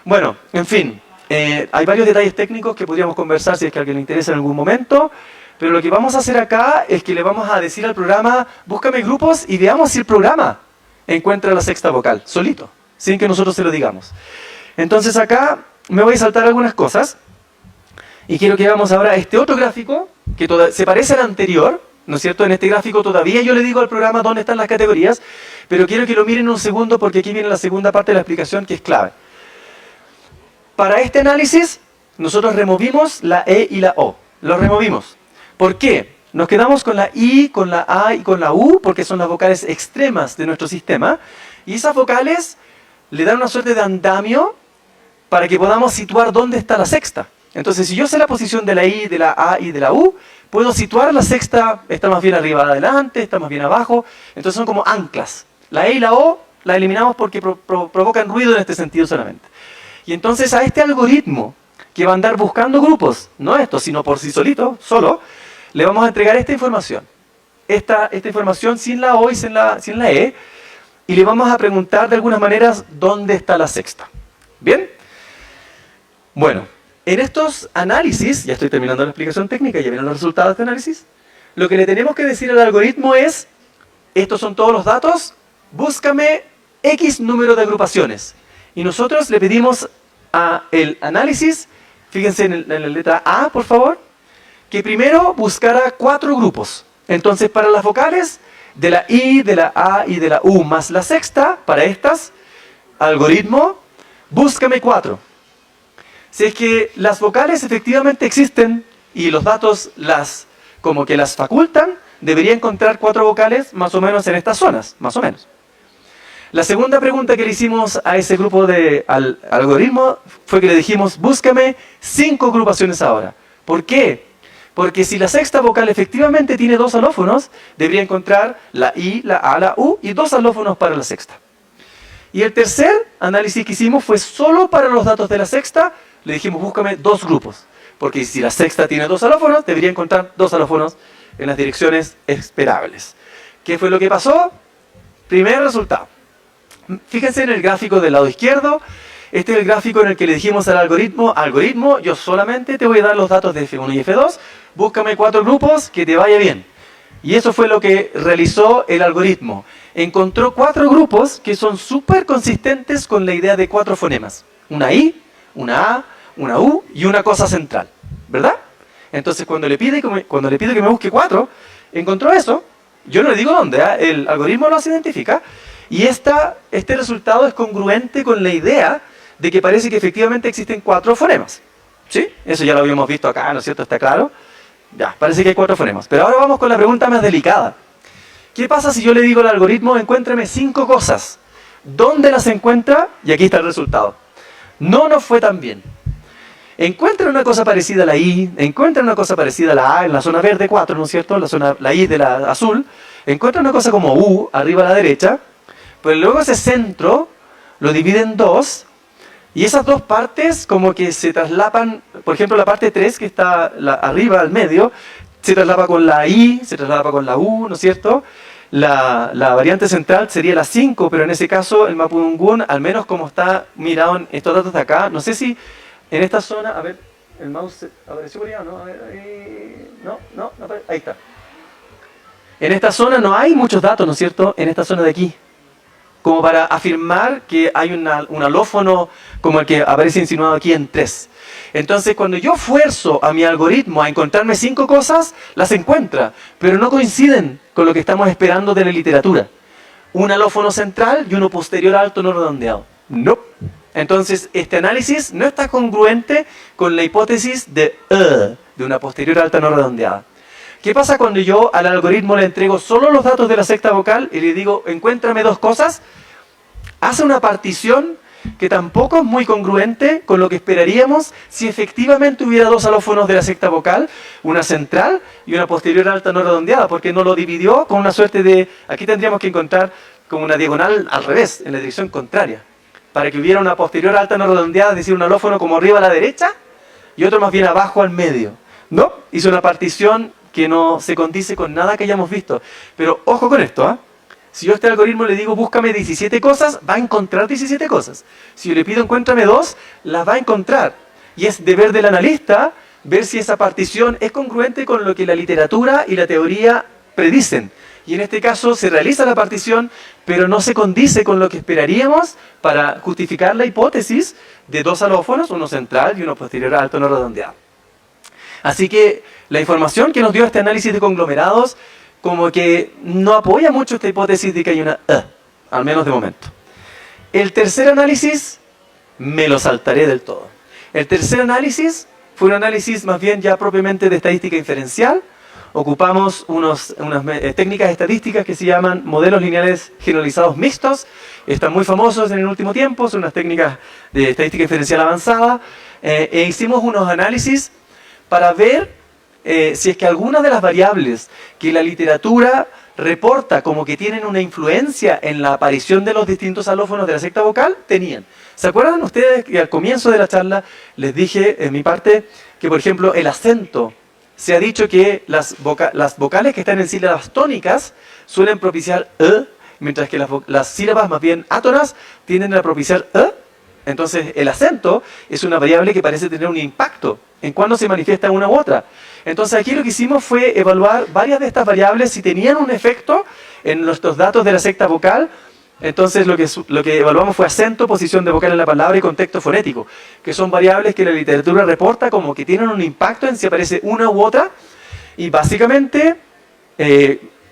Bueno, en fin, hay varios detalles técnicos que podríamos conversar si es que a alguien le interesa en algún momento, pero lo que vamos a hacer acá es que le vamos a decir al programa, búscame grupos y veamos si el programa encuentra la sexta vocal, solito, sin que nosotros se lo digamos. Entonces acá me voy a saltar algunas cosas y quiero que veamos ahora este otro gráfico que se parece al anterior, ¿no es cierto? En este gráfico todavía yo le digo al programa dónde están las categorías, pero quiero que lo miren un segundo porque aquí viene la segunda parte de la explicación que es clave. Para este análisis, nosotros removimos la E y la O. Lo removimos. ¿Por qué? Nos quedamos con la I, con la A y con la U, porque son las vocales extremas de nuestro sistema. Y esas vocales le dan una suerte de andamio para que podamos situar dónde está la sexta. Entonces, si yo sé la posición de la I, de la A y de la U, puedo situar la sexta, está más bien arriba adelante, está más bien abajo. Entonces son como anclas. La E y la O la eliminamos porque provocan ruido en este sentido solamente. Y entonces a este algoritmo que va a andar buscando grupos, no esto, sino por sí solito, solo, le vamos a entregar esta información. esta información sin la O y sin la E, y le vamos a preguntar de algunas maneras dónde está la sexta. ¿Bien? Bueno, en estos análisis, ya estoy terminando la explicación técnica, ya vienen los resultados de este análisis, lo que le tenemos que decir al algoritmo es, estos son todos los datos, búscame X número de agrupaciones. Y nosotros le pedimos al análisis, fíjense en la letra A, por favor, que primero buscara 4 grupos. Entonces, para las vocales, de la I, de la A y de la U más la sexta, para estas, algoritmo, búscame 4. Si es que las vocales efectivamente existen y los datos como que las facultan, debería encontrar 4 vocales más o menos en estas zonas, más o menos. La segunda pregunta que le hicimos a ese grupo al algoritmo fue que le dijimos, búscame 5 agrupaciones ahora. ¿Por qué? Porque si la sexta vocal efectivamente tiene 2 alófonos, debería encontrar la I, la A, la U y 2 alófonos para la sexta. Y el tercer análisis que hicimos fue solo para los datos de la sexta, le dijimos búscame 2 grupos. Porque si la sexta tiene 2 alófonos, debería encontrar 2 alófonos en las direcciones esperables. ¿Qué fue lo que pasó? Primer resultado. Fíjense en el gráfico del lado izquierdo. Este es el gráfico en el que le dijimos al algoritmo, yo solamente te voy a dar los datos de F1 y F2, búscame 4 grupos, que te vaya bien. Y eso fue lo que realizó el algoritmo. Encontró 4 grupos que son súper consistentes con la idea de 4 fonemas. Una I, una A, una U y una cosa central. ¿Verdad? Entonces cuando le pido que me busque 4, encontró eso. Yo no le digo dónde, el algoritmo lo identifica. Y este resultado es congruente con la idea de que parece que efectivamente existen 4 fonemas. ¿Sí? Eso ya lo habíamos visto acá, ¿no es cierto? ¿Está claro? Ya, parece que hay 4 fonemas. Pero ahora vamos con la pregunta más delicada. ¿Qué pasa si yo le digo al algoritmo, encuéntrame 5 cosas? ¿Dónde las encuentra? Y aquí está el resultado. No nos fue tan bien. Encuentra una cosa parecida a la I, encuentra una cosa parecida a la A en la zona verde 4, ¿no es cierto? La I de la azul. Encuentra una cosa como U, arriba a la derecha. Pero luego ese centro lo divide en 2 y esas 2 partes como que se traslapan, por ejemplo la parte 3 que está arriba al medio, se traslapa con la I, se traslapa con la U, ¿no es cierto? La variante central sería la 5, pero en ese caso el Mapudungun, al menos como está mirado en estos datos de acá, no sé si en esta zona, a ver, el mouse apareció por allá, ¿no? A ver, no, ahí está. En esta zona no hay muchos datos, ¿no es cierto? En esta zona de aquí. Como para afirmar que hay un alófono como el que aparece insinuado aquí en 3. Entonces, cuando yo fuerzo a mi algoritmo a encontrarme 5 cosas, las encuentra, pero no coinciden con lo que estamos esperando de la literatura. Un alófono central y uno posterior alto no redondeado. No. Entonces, este análisis no está congruente con la hipótesis de una posterior alta no redondeada. ¿Qué pasa cuando yo al algoritmo le entrego solo los datos de la sexta vocal y le digo, encuéntrame 2 cosas? Hace una partición que tampoco es muy congruente con lo que esperaríamos si efectivamente hubiera 2 alófonos de la sexta vocal, una central y una posterior alta no redondeada, porque no lo dividió con una suerte de... Aquí tendríamos que encontrar como una diagonal al revés, en la dirección contraria, para que hubiera una posterior alta no redondeada, es decir, un alófono como arriba a la derecha y otro más bien abajo al medio. No, hizo una partición que no se condice con nada que hayamos visto. Pero ojo con esto, ¿eh? Si yo a este algoritmo le digo búscame 17 cosas, va a encontrar 17 cosas. Si yo le pido encuéntrame 2, las va a encontrar. Y es deber del analista ver si esa partición es congruente con lo que la literatura y la teoría predicen. Y en este caso se realiza la partición, pero no se condice con lo que esperaríamos para justificar la hipótesis de 2 alófonos, uno central y uno posterior alto no redondeado. Así que la información que nos dio este análisis de conglomerados como que no apoya mucho esta hipótesis de que hay una al menos de momento. El tercer análisis me lo saltaré del todo. El tercer análisis fue un análisis más bien ya propiamente de estadística inferencial. Ocupamos unas técnicas estadísticas que se llaman modelos lineales generalizados mixtos. Están muy famosos en el último tiempo, son unas técnicas de estadística inferencial avanzada. Hicimos unos análisis para ver si es que algunas de las variables que la literatura reporta como que tienen una influencia en la aparición de los distintos alófonos de la sexta vocal, tenían. ¿Se acuerdan ustedes que al comienzo de la charla les dije en mi parte que, por ejemplo, el acento se ha dicho que las vocales que están en sílabas tónicas suelen propiciar mientras que las sílabas más bien átonas tienden a propiciar Entonces el acento es una variable que parece tener un impacto en cuándo se manifiesta una u otra. Entonces aquí lo que hicimos fue evaluar varias de estas variables si tenían un efecto en nuestros datos de la secta vocal. Entonces lo que evaluamos fue acento, posición de vocal en la palabra y contexto fonético, que son variables que la literatura reporta como que tienen un impacto en si aparece una u otra, y básicamente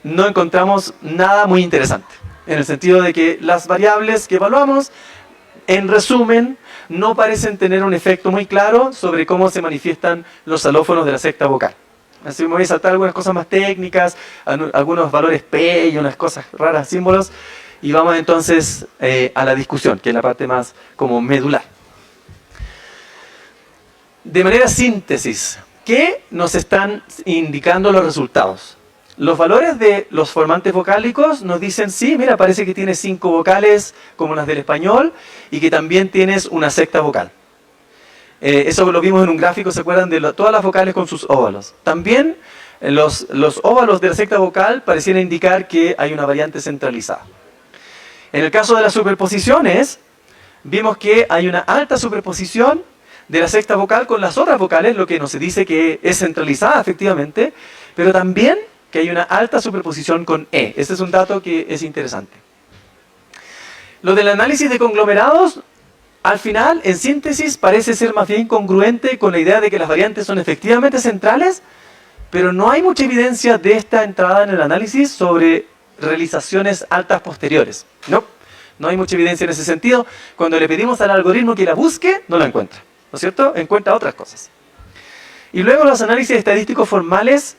no encontramos nada muy interesante, en el sentido de que las variables que evaluamos, en resumen, no parecen tener un efecto muy claro sobre cómo se manifiestan los alófonos de la secta vocal. Así me voy a saltar algunas cosas más técnicas, algunos valores P y unas cosas raras, símbolos, y vamos entonces a la discusión, que es la parte más como medular. De manera síntesis, ¿qué nos están indicando los resultados? Los valores de los formantes vocálicos nos dicen, sí, mira, parece que tienes 5 vocales como las del español y que también tienes una secta vocal. Eso lo vimos en un gráfico, ¿se acuerdan? De todas las vocales con sus óvalos. También los óvalos de la secta vocal parecían indicar que hay una variante centralizada. En el caso de las superposiciones, vimos que hay una alta superposición de la secta vocal con las otras vocales, lo que nos dice que es centralizada efectivamente, pero también que hay una alta superposición con E. Este es un dato que es interesante. Lo del análisis de conglomerados, al final, en síntesis, parece ser más bien congruente con la idea de que las variantes son efectivamente centrales, pero no hay mucha evidencia de esta entrada en el análisis sobre realizaciones altas posteriores. No hay mucha evidencia en ese sentido. Cuando le pedimos al algoritmo que la busque, no la encuentra, ¿no es cierto? Encuentra otras cosas. Y luego los análisis estadísticos formales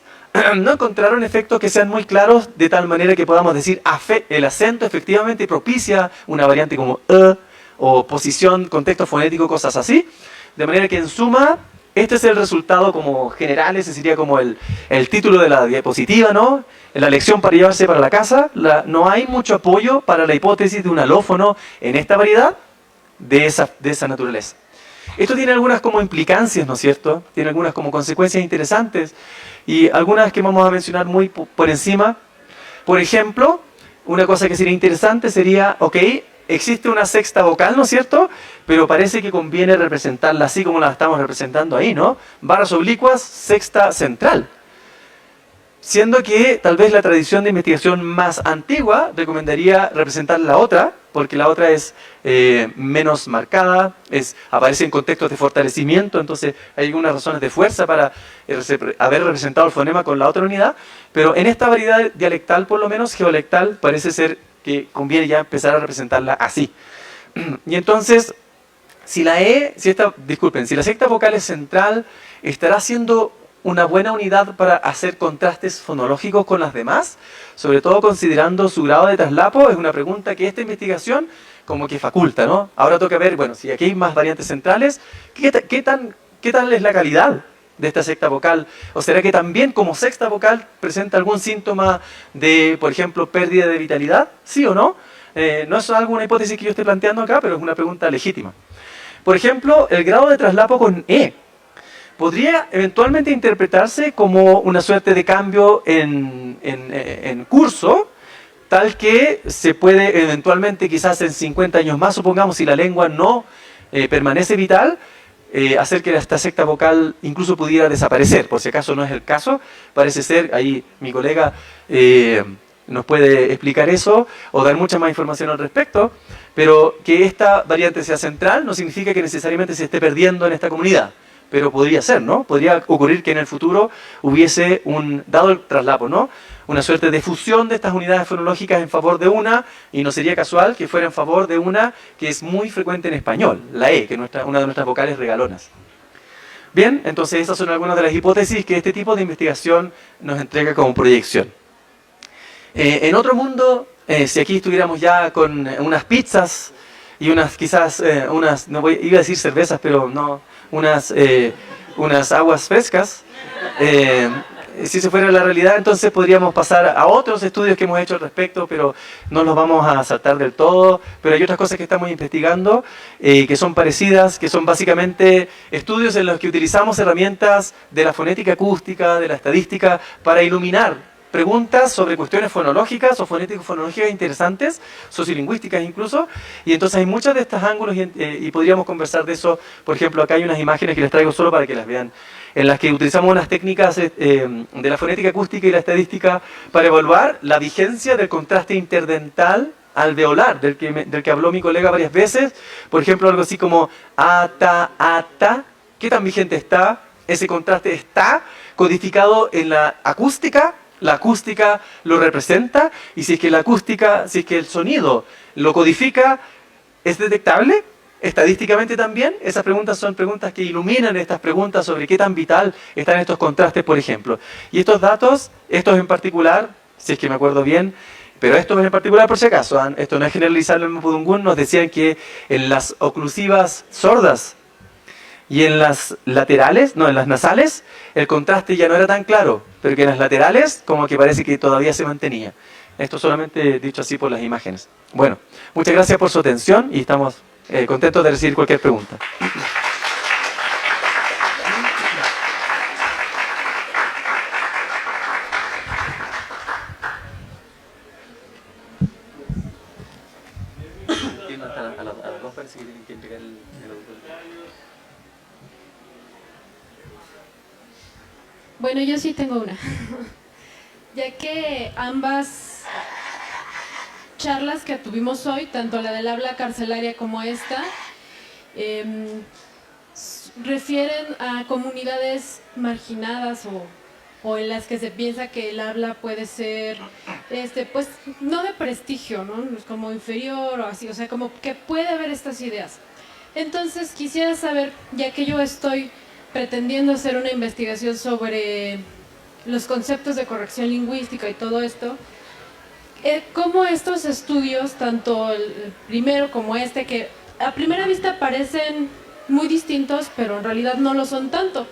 no encontraron efectos que sean muy claros de tal manera que podamos decir el acento efectivamente propicia una variante como o posición, contexto fonético, cosas así. De manera que en suma, este es el resultado como general, ese sería como el título de la diapositiva, ¿no? La lección para llevarse para la casa. No hay mucho apoyo para la hipótesis de un alófono en esta variedad de esa naturaleza. Esto tiene algunas como implicancias, ¿no es cierto? Tiene algunas como consecuencias interesantes y algunas que vamos a mencionar muy por encima. Por ejemplo, una cosa que sería interesante sería, ok, existe una sexta vocal, ¿no es cierto? Pero parece que conviene representarla así como la estamos representando ahí, ¿no? Barras oblicuas, sexta central. Siendo que tal vez la tradición de investigación más antigua recomendaría representar la otra, porque la otra es menos marcada, aparece en contextos de fortalecimiento, entonces hay algunas razones de fuerza para haber representado el fonema con la otra unidad, pero en esta variedad dialectal, por lo menos geolectal, parece ser que conviene ya empezar a representarla así. Y entonces, si la secta vocal es central, ¿estará siendo una buena unidad para hacer contrastes fonológicos con las demás? Sobre todo considerando su grado de traslapo, es una pregunta que esta investigación como que faculta, ¿no? Ahora toca ver, bueno, si aquí hay más variantes centrales, ¿qué tal es la calidad de esta secta vocal? ¿O será que también como sexta vocal presenta algún síntoma de, por ejemplo, pérdida de vitalidad? ¿Sí o no? No es alguna hipótesis que yo esté planteando acá, pero es una pregunta legítima. Por ejemplo, el grado de traslapo con E podría eventualmente interpretarse como una suerte de cambio en curso, tal que se puede eventualmente, quizás en 50 años más, supongamos, si la lengua no permanece vital, hacer que esta secta vocal incluso pudiera desaparecer. Por si acaso no es el caso, parece ser, ahí mi colega nos puede explicar eso o dar mucha más información al respecto, pero que esta variante sea central no significa que necesariamente se esté perdiendo en esta comunidad. Pero podría ser, ¿no? Podría ocurrir que en el futuro hubiese dado el traslapo, ¿no? Una suerte de fusión de estas unidades fonológicas en favor de una, y no sería casual que fuera en favor de una que es muy frecuente en español, la E, que es una de nuestras vocales regalonas. Bien, entonces esas son algunas de las hipótesis que este tipo de investigación nos entrega como proyección. En otro mundo, si aquí estuviéramos ya con unas pizzas y quizás iba a decir cervezas, pero no, unas aguas frescas, si se fuera la realidad, entonces podríamos pasar a otros estudios que hemos hecho al respecto, pero no los vamos a saltar del todo. Pero hay otras cosas que estamos investigando que son parecidas, que son básicamente estudios en los que utilizamos herramientas de la fonética acústica, de la estadística, para iluminar preguntas sobre cuestiones fonológicas o fonético-fonológicas interesantes, sociolingüísticas incluso, y entonces hay muchos de estos ángulos y podríamos conversar de eso. Por ejemplo, acá hay unas imágenes que les traigo solo para que las vean, en las que utilizamos unas técnicas de la fonética acústica y la estadística para evaluar la vigencia del contraste interdental alveolar, del que habló mi colega varias veces. Por ejemplo, algo así como ata, ata, ¿qué tan vigente está? Ese contraste está codificado en la acústica lo representa, y si es que si es que el sonido lo codifica, ¿es detectable? Estadísticamente también. Esas preguntas son preguntas que iluminan estas preguntas sobre qué tan vital están estos contrastes, por ejemplo. Y estos datos, estos en particular, si es que me acuerdo bien, pero estos en particular por si acaso, esto no es generalizarlo en Mapudungún, nos decían que en las oclusivas sordas y en las laterales, no, en las nasales, el contraste ya no era tan claro, pero que en las laterales como que parece que todavía se mantenía. Esto solamente dicho así por las imágenes. Bueno, muchas gracias por su atención y estamos contentos de recibir cualquier pregunta. Bueno, yo sí tengo una. Ya que ambas charlas que tuvimos hoy, tanto la del habla carcelaria como esta, refieren a comunidades marginadas o en las que se piensa que el habla puede ser, pues, no de prestigio, ¿no? Como inferior o así, o sea, como que puede haber estas ideas. Entonces quisiera saber, ya que yo estoy pretendiendo hacer una investigación sobre los conceptos de corrección lingüística y todo esto, cómo estos estudios, tanto el primero como este, que a primera vista parecen muy distintos, pero en realidad no lo son tanto,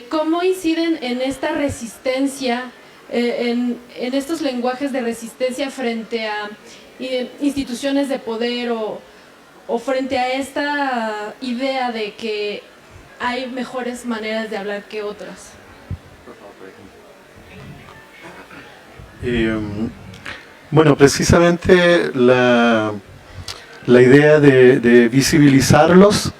cómo inciden en esta resistencia, en estos lenguajes de resistencia frente a instituciones de poder o frente a esta idea de que hay mejores maneras de hablar que otras. Bueno, precisamente la idea de visibilizarlos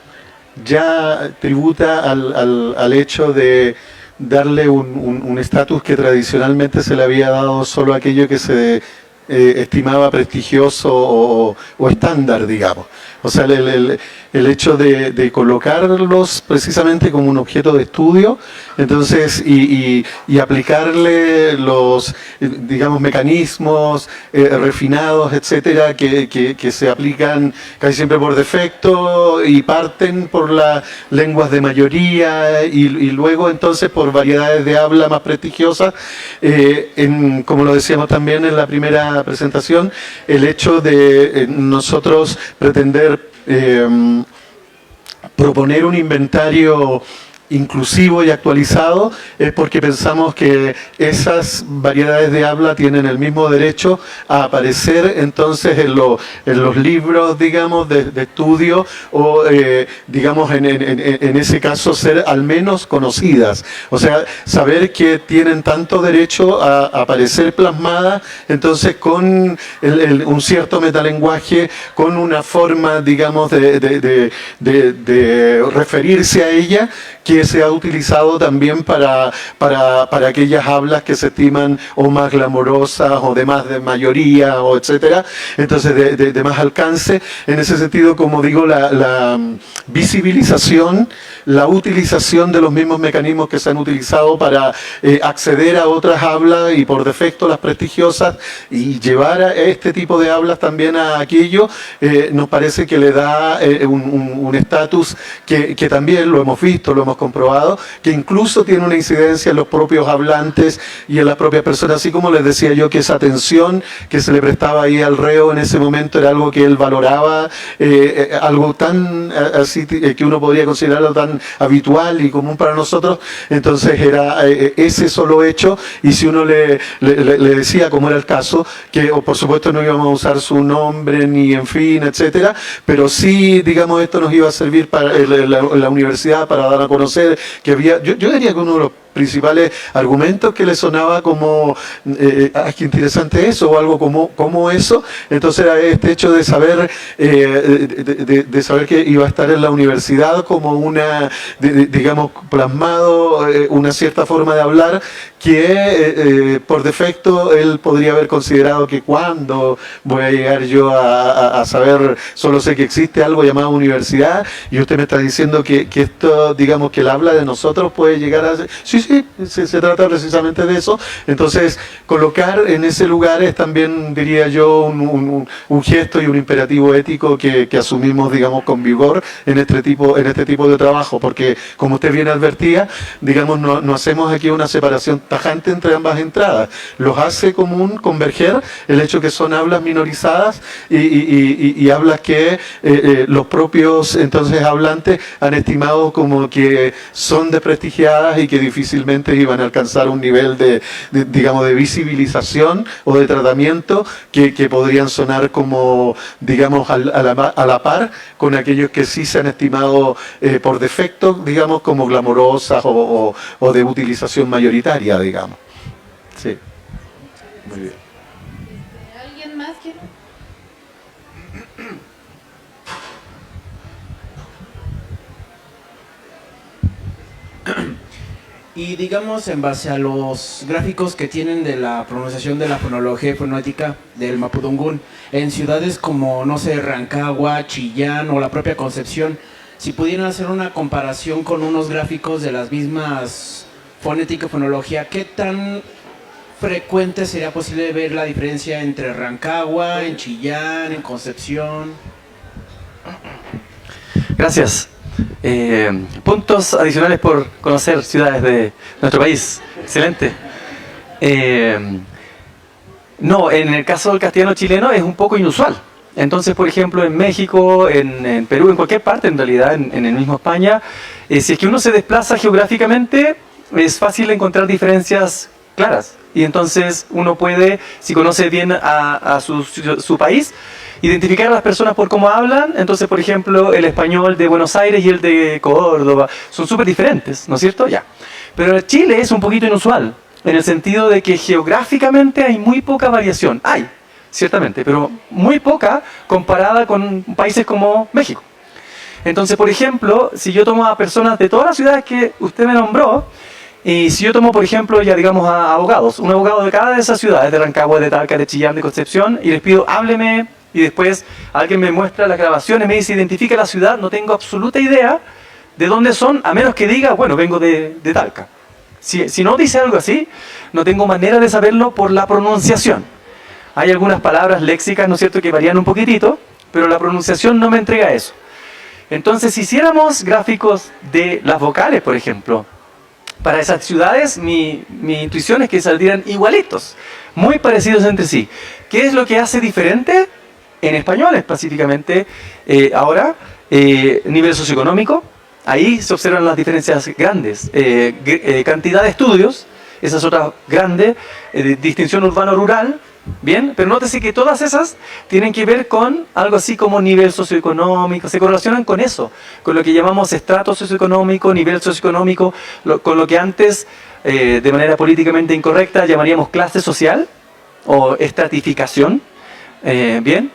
ya tributa al hecho de darle un estatus que tradicionalmente se le había dado solo a aquello que se estimaba prestigioso o estándar, digamos. O sea, el hecho de colocarlos precisamente como un objeto de estudio, entonces, y aplicarle los, digamos, mecanismos refinados, etcétera, que se aplican casi siempre por defecto y parten por las lenguas de mayoría y luego entonces por variedades de habla más prestigiosas, como lo decíamos también en la primera presentación, el hecho de nosotros pretender proponer un inventario inclusivo y actualizado es porque pensamos que esas variedades de habla tienen el mismo derecho a aparecer entonces en los libros, digamos, de estudio o, digamos, en ese caso ser al menos conocidas. O sea, saber que tienen tanto derecho a aparecer plasmadas, entonces con un cierto metalenguaje, con una forma, digamos, de referirse a ella, que se ha utilizado también para aquellas hablas que se estiman o más glamorosas o de más de mayoría o etcétera, entonces de más alcance. En ese sentido, como digo, la visibilización, la utilización de los mismos mecanismos que se han utilizado para acceder a otras hablas y por defecto las prestigiosas y llevar a este tipo de hablas también a aquello, nos parece que le da un estatus que también lo hemos visto, lo hemos comprobado, que incluso tiene una incidencia en los propios hablantes y en las propias personas, así como les decía yo que esa atención que se le prestaba ahí al reo en ese momento era algo que él valoraba, algo tan así que uno podría considerarlo tan habitual y común para nosotros. Entonces era ese solo hecho, y si uno le decía, como era el caso, que por supuesto no íbamos a usar su nombre ni en fin, etcétera, pero sí, digamos, esto nos iba a servir para la universidad para dar a conocer que había, yo diría que uno de los principales argumentos que le sonaba como qué interesante eso, o algo como eso. Entonces era este hecho de saber de saber que iba a estar en la universidad como una, digamos, plasmado una cierta forma de hablar que por defecto él podría haber considerado que cuando voy a llegar yo a saber, solo sé que existe algo llamado universidad, y usted me está diciendo que esto, digamos, que él habla de nosotros puede llegar a ser, sí, se trata precisamente de eso. Entonces colocar en ese lugar es también, diría yo, un gesto y un imperativo ético que asumimos, digamos, con vigor en este tipo de trabajo, porque como usted bien advertía, digamos, no hacemos aquí una separación tajante entre ambas entradas. Los hace común converger el hecho que son hablas minorizadas y hablas que los propios entonces hablantes han estimado como que son desprestigiadas y que difícilmente iban a alcanzar un nivel digamos, de visibilización o de tratamiento que podrían sonar como, digamos, a la par con aquellos que sí se han estimado por defecto, digamos, como glamorosas o de utilización mayoritaria, digamos. Sí. Muy bien. ¿Alguien más quiere? Y digamos, en base a los gráficos que tienen de la pronunciación de la fonología y fonética del mapudungún, en ciudades como, no sé, Rancagua, Chillán o la propia Concepción, si pudieran hacer una comparación con unos gráficos de las mismas fonética y fonología, ¿qué tan frecuente sería posible ver la diferencia entre Rancagua, en Chillán, en Concepción? Gracias. Puntos adicionales por conocer ciudades de nuestro país. Excelente. No, en el caso del castellano chileno es un poco inusual. Entonces, por ejemplo, en México, en Perú, en cualquier parte, en realidad, en el mismo España, si es que uno se desplaza geográficamente, es fácil encontrar diferencias claras. Y entonces uno puede, si conoce bien a su país, identificar a las personas por cómo hablan. Entonces, por ejemplo, el español de Buenos Aires y el de Córdoba son súper diferentes, ¿no es cierto? Ya. Pero Chile es un poquito inusual, en el sentido de que geográficamente hay muy poca variación. Hay, ciertamente, pero muy poca comparada con países como México. Entonces, por ejemplo, si yo tomo a personas de todas las ciudades que usted me nombró, y si yo tomo, por ejemplo, ya digamos a abogados, un abogado de cada de esas ciudades, de Rancagua, de Talca, de Chillán, de Concepción, y les pido, hábleme, y después alguien me muestra las grabaciones, me dice, identifica la ciudad, no tengo absoluta idea de dónde son, a menos que diga, bueno, vengo de Talca. Si no dice algo así, no tengo manera de saberlo por la pronunciación. Hay algunas palabras léxicas, ¿no es cierto?, que varían un poquitito, pero la pronunciación no me entrega eso. Entonces, si hiciéramos gráficos de las vocales, por ejemplo, para esas ciudades, mi intuición es que saldrían igualitos, muy parecidos entre sí. ¿Qué es lo que hace diferente? En español, específicamente, ahora, nivel socioeconómico, ahí se observan las diferencias grandes. Cantidad de estudios, esa es otra grande, distinción urbano-rural, bien, pero nótese que todas esas tienen que ver con algo así como nivel socioeconómico, se correlacionan con eso, con lo que llamamos estrato socioeconómico, nivel socioeconómico, con lo que antes, de manera políticamente incorrecta, llamaríamos clase social o estratificación, bien.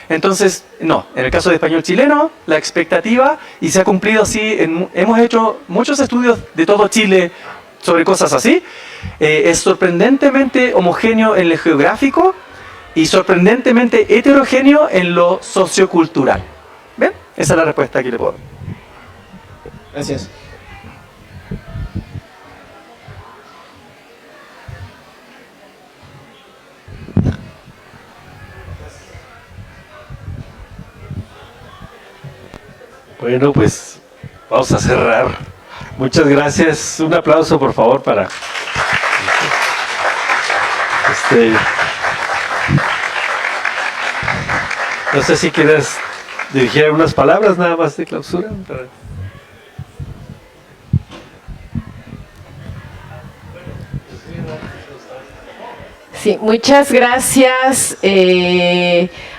Entonces, no, en el caso de español chileno, la expectativa, y se ha cumplido así, hemos hecho muchos estudios de todo Chile sobre cosas así, es sorprendentemente homogéneo en lo geográfico y sorprendentemente heterogéneo en lo sociocultural. ¿Ven? Esa es la respuesta que le puedo dar. Gracias. Bueno, pues vamos a cerrar Muchas gracias. Un aplauso, por favor, para... No sé si quieres dirigir unas palabras nada más de clausura. Sí, muchas gracias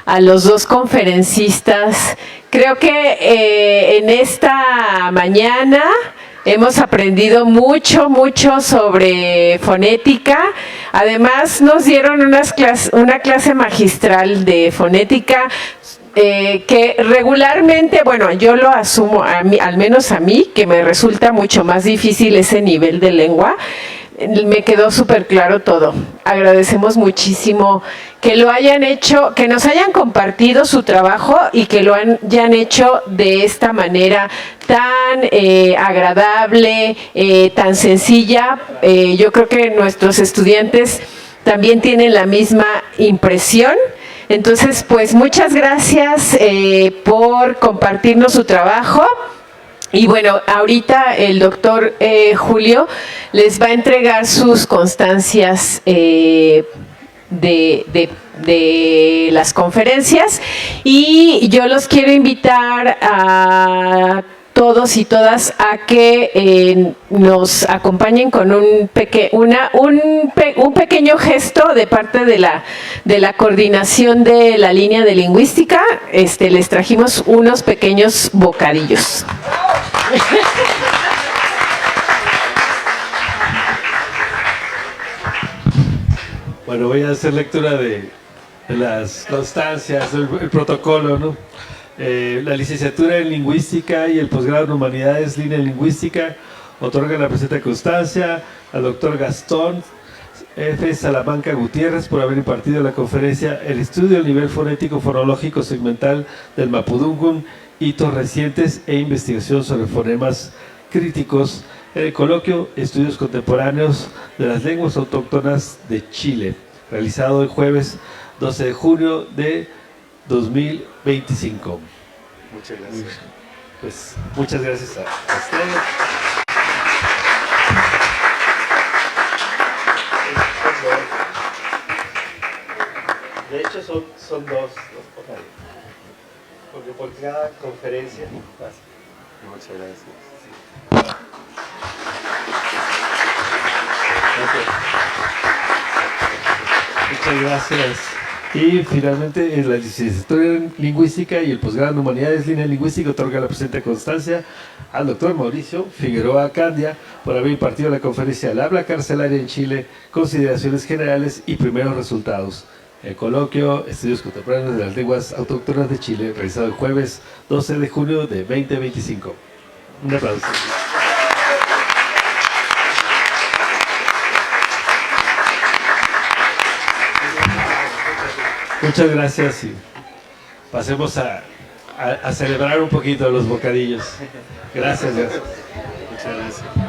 a los dos conferencistas. Creo que en esta mañana hemos aprendido mucho sobre fonética. Además, nos dieron una clase magistral de fonética que regularmente, bueno, yo lo asumo, al menos a mí, que me resulta mucho más difícil ese nivel de lengua. Me quedó súper claro todo. Agradecemos muchísimo que lo hayan hecho, que nos hayan compartido su trabajo y que lo hayan hecho de esta manera tan agradable, tan sencilla. Yo creo que nuestros estudiantes también tienen la misma impresión. Entonces, pues muchas gracias por compartirnos su trabajo. Y bueno, ahorita el doctor Julio les va a entregar sus constancias de las conferencias, y yo los quiero invitar a todos y todas a que nos acompañen con un pequeño gesto de parte de la coordinación de la línea de lingüística. Les trajimos unos pequeños bocadillos. Bueno, voy a hacer lectura de las constancias, el protocolo, ¿no? La licenciatura en Lingüística y el posgrado en Humanidades, línea en Lingüística, otorga la presente constancia al doctor Gastón F. Salamanca Gutiérrez por haber impartido la conferencia El estudio del nivel fonético fonológico segmental del Mapudungun, hitos recientes e investigación sobre fonemas críticos, en el coloquio Estudios Contemporáneos de las Lenguas Autóctonas de Chile, realizado el jueves 12 de junio de 2025. Muchas gracias. Pues muchas gracias a ustedes. De hecho son dos por ahí. Porque por cada conferencia. Muchas gracias. Muchas gracias. Y finalmente, en la licenciatura en Lingüística y el posgrado en Humanidades, línea lingüística, otorga la presente constancia al doctor Mauricio Figueroa Candia por haber impartido la conferencia El habla carcelaria en Chile, consideraciones generales y primeros resultados. El coloquio Estudios Contemporáneos de las Lenguas Autóctonas de Chile, realizado el jueves 12 de junio de 2025. Un aplauso. Muchas gracias y pasemos a celebrar un poquito los bocadillos. Gracias. Muchas gracias.